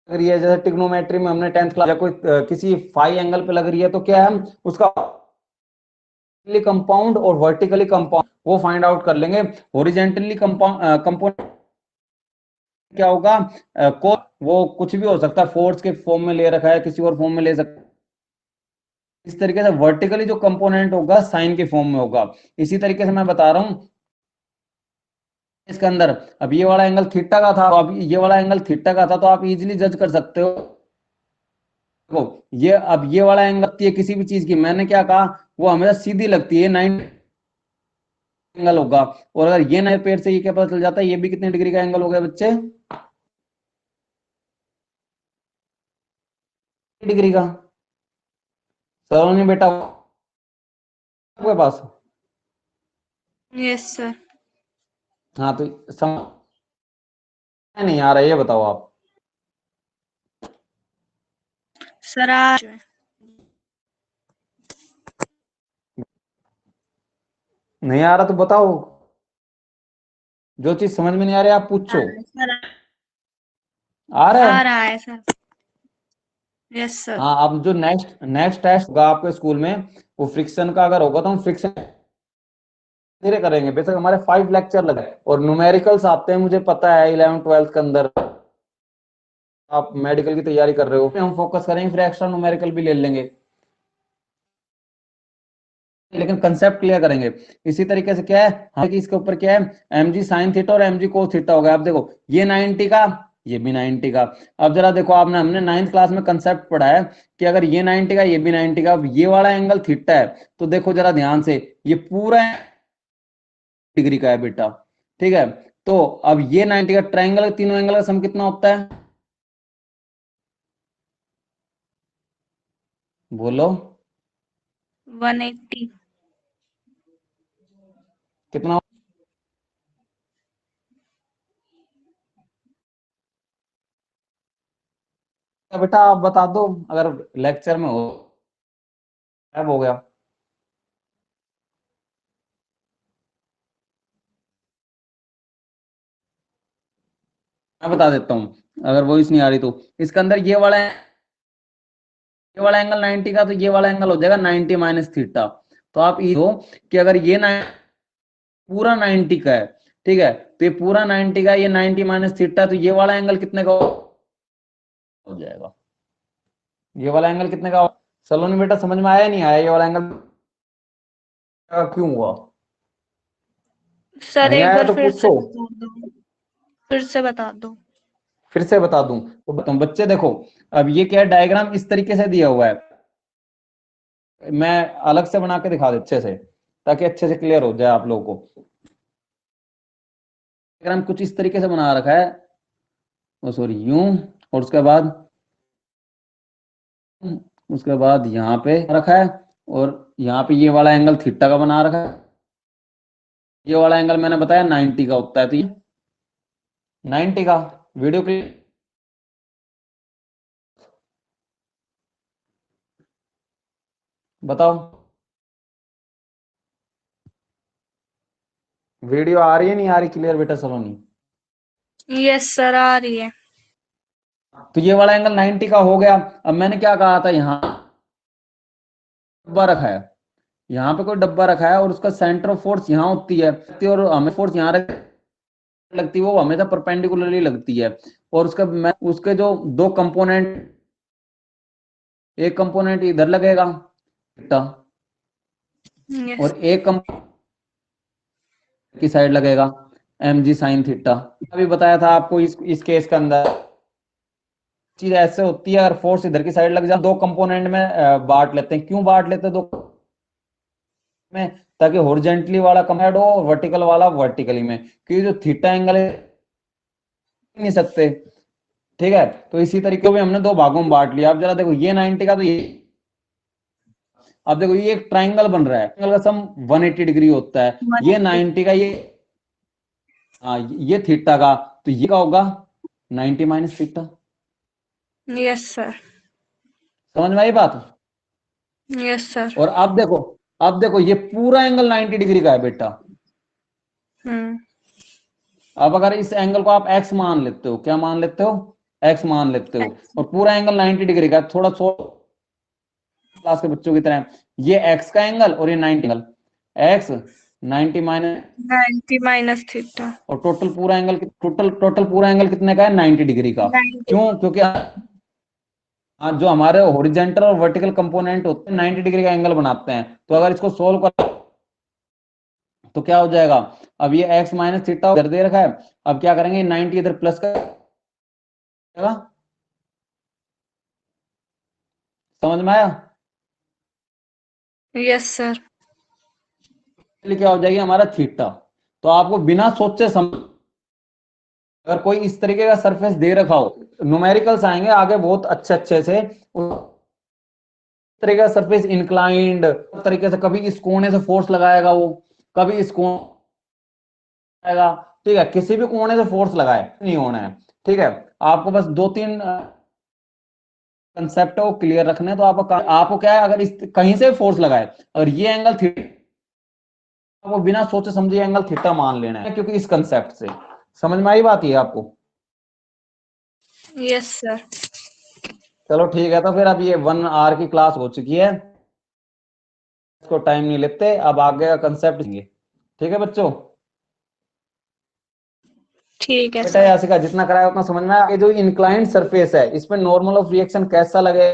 A: लग रही है, जैसे ट्रिग्नोमेट्री में हमने 10th क्लास, या कोई किसी फाई एंगल पे लग रही है, तो क्या है हम उसका कंपाउंड और वर्टिकली कंपाउंड वो फाइंड आउट कर लेंगे। हॉरिजेंटली कंपाउंड क्या होगा, को वो कुछ भी हो सकता है, फोर्स के फॉर्म में ले रखा है, किसी और फॉर्म में ले सकता है। इस तरीके से वर्टिकली जो कंपोनेंट होगा साइन के फॉर्म में होगा। इसी तरीके से मैं बता रहा हूं इसके अंदर, अब ये वाला एंगल थीटा का था, तो अब ये वाला एंगल थीटा का था, तो आप इजीली जज कर सकते हो। देखो ये, अब ये वाला एंगल लगती है किसी भी चीज की, मैंने क्या कहा, वो हमेशा सीधी लगती है, 90 एंगल होगा। और अगर ये नए पेड़ से ये क्या पता चल जाता है, ये भी कितने डिग्री का एंगल हो गया बच्चे, डिग्री का। सलोनी बेटा आपके पास,
B: यस सर।
A: हाँ तो समझ नहीं आ रहा है, ये बताओ आप।
B: सर आज
A: नहीं आ रहा तो बताओ, जो चीज समझ में नहीं आ रही आप पूछो।
B: सर
A: आ रहा
B: आ
A: है,
B: रहा है सर। Yes sir.
A: हाँ। अब जो नेक्स्ट नेक्स्ट टेस्ट होगा आपके स्कूल में, वो फ्रिक्शन का अगर होगा तो हम फ्रिक्शन धीरे करेंगे। बेशक हमारे 5 लेक्चर लगे और न्यूमेरिकल्स आते हैं, मुझे पता है 11th 12th के अंदर आप मेडिकल की तैयारी कर रहे हो, हम फोकस करेंगे, फिर एक्स्ट्रा न्यूमेरिकल भी ले लेंगे, लेकिन कंसेप्ट क्लियर करेंगे। इसी तरीके से क्या है, हाँ कि इसके ऊपर क्या है, एम जी साइन थीटा और एम जी कोस थीटा हो गया। अब देखो ये 90 का, ये भी 90 का। अब जरा देखो, आपने हमने 9th क्लास में कंसेप्ट पढ़ा है कि अगर ये 90 का, ये भी 90 का, अब ये वाला एंगल थीटा है, तो देखो जरा ध्यान से, ये पूरा डिग्री का है बेटा, ठीक है। तो अब ये 90 का ट्रायंगल, तीनों एंगल का सम कितना होता है, बोलो
B: 180।
A: कितना। बेटा आप बता दो, अगर लेक्चर में हो गया। मैं बता देता हूँ, अगर वॉइस नहीं आ रही तो। इसके अंदर ये वाला एंगल 90 का, तो ये वाला एंगल हो जाएगा 90 माइनस थीटा। तो आप ये हो कि अगर ये पूरा 90 का है, ठीक है, तो ये पूरा 90 का, ये 90 माइनस थीटा, तो ये वाला एंगल कितने का हो जाएगा, ये वाला एंगल कितने का सलोनी बेटा समझ में आया नहीं आया, ये वाला एंगल क्यों हुआ,
B: सर
A: नहीं
B: एक
A: आया
B: बार
A: तो
B: फिर से
A: पूछो।
B: बता दो, फिर से बता दो।
A: फिर से बता दूं तो बताऊं बच्चे देखो, अब ये क्या है, डायग्राम इस तरीके से दिया हुआ है, मैं अलग से बना के दिखा दे अच्छे से, ताकि अच्छे से क्लियर हो जाए आप लोगों को। डायग्राम कुछ इस तरीके से बना रखा है, ओ सॉरी यूं, और उसके बाद यहाँ पे रखा है, और यहाँ पे ये वाला एंगल थीटा का बना रखा है, ये वाला एंगल मैंने बताया 90 का होता है, तो ये 90 का। वीडियो क्लिप बताओ, वीडियो आ रही है नहीं आ रही क्लियर बेटा सलोनी?
B: यस सर, आ रही है।
A: तो ये वाला एंगल 90 का हो गया। अब मैंने क्या कहा था, यहाँ डब्बा रखा है, यहाँ पे कोई डब्बा रखा है, और उसका सेंटर ऑफ फोर्स यहाँ होती है, और हमें फोर्स यहाँ लगती है, वो हमेशा परपेंडिकुलरली लगती है। और उसके जो दो कंपोनेंट, एक कंपोनेंट इधर लगेगा थीटा,
B: यस
A: और एक कंपोनेंट की साइड लगेगा mg sin थीटा। अभी बताया था आपको इस केस के अंदर चीज ऐसे होती है, अगर फोर्स इधर की साइड लग जाए, दो कंपोनेंट में बांट लेते हैं। क्यों बांट लेते हैं दो में? ताकि हॉरिजॉन्टली वाला कंपेयर्ड हो और वर्टिकल वाला वर्टिकली में, क्योंकि जो थीटा एंगल है नहीं सकते, ठीक है। तो इसी तरीके से हमने दो भागों में बांट लिया। अब जरा देखो, ये 90 का, तो ये, अब देखो ये एक ट्राइंगल बन रहा है, ट्राइंगल का सम 180 डिग्री होता है, ये 90 का, ये हाँ ये थीटा का, तो ये का होगा 90 माइनस थीटा।
B: Yes sir.
A: समझ में आई बात?
B: Yes sir.
A: और अब देखो ये पूरा एंगल 90 डिग्री का है बेटा। अब अगर इस एंगल को आप x मान लेते हो, क्या मान लेते हो? x मान लेते हो, और पूरा एंगल 90 डिग्री का, थोड़ा क्लास के बच्चों की तरह, ये x का एंगल और ये 90 angle, x 90 minus
B: 90 minus theta,
A: और टोटल पूरा एंगल कितने का है? 90 डिग्री का।
B: 90।
A: क्यों? क्योंकि जो हमारे हॉरिजॉन्टल और वर्टिकल कंपोनेंट होते हैं 90 डिग्री का एंगल बनाते हैं। तो अगर इसको सोल्व कर तो क्या हो जाएगा, अब ये x माइनस थीटा इधर दे रखा है, अब क्या करेंगे, 90 इधर प्लस करेगा। समझ में आया?
B: Yes sir.
A: क्या हो जाएगी हमारा थीटा। तो आपको बिना सोचे समझ, अगर कोई इस तरीके का सरफेस दे रखा हो, न्यूमेरिकल्स आएंगे आगे बहुत अच्छे से, उस तरीके का सरफेस इंक्लाइंड तरीके से, कभी इस कोने से फोर्स लगाएगा वो, कभी इस कोने आएगा, ठीक है, किसी भी कोने से फोर्स लगाए नहीं होना है, ठीक है। आपको बस दो तीन कंसेप्ट है वो क्लियर रखने हैं। तो आपको क्या है, अगर इस कहीं से फोर्स लगाए, अगर ये एंगल थीटा, वो बिना सोचे समझे एंगल थीटा मान लेना है, क्योंकि इस कंसेप्ट से। समझ में आई बात ये आपको?
B: Yes sir.
A: चलो ठीक है, तो फिर अब ये 1 आवर की क्लास हो चुकी है, इसको टाइम नहीं लेते, अब आगे का कंसेप्ट, ठीक है बच्चों?
B: ठीक है
A: बेटा
B: सर।
A: यासिका जितना कराया उतना समझ में आया? ये जो इंक्लाइंड सरफेस है, इसमें नॉर्मल ऑफ रिएक्शन कैसा लगे,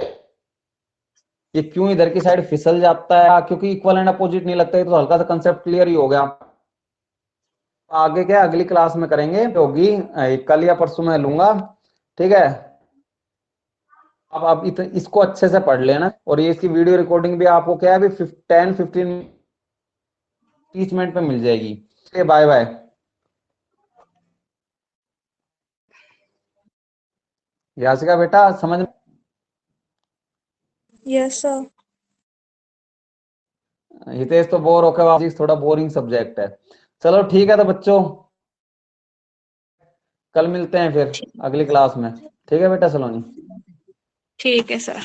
A: ये क्यों इधर की साइड फिसल जाता है, क्योंकि इक्वल एंड अपोजिट नहीं लगता है, तो हल्का सा कंसेप्ट क्लियर ही हो गया। आगे क्या अगली क्लास में करेंगे, होगी कल या परसों में लूंगा, ठीक है। अब इसको अच्छे से पढ़ लेना, और ये इसकी वीडियो रिकॉर्डिंग भी आपको क्या है, अभी 10-15 30 मिनट पे मिल जाएगी। Bye bye. यासिका बेटा समझ,
D: यस सर।
A: हितेश तो बोर होकर वापस, थोड़ा बोरिंग सब्जेक्ट है। चलो ठीक है तो बच्चों, कल मिलते हैं फिर अगली क्लास में, ठीक है बेटा सलोनी?
B: ठीक है सर।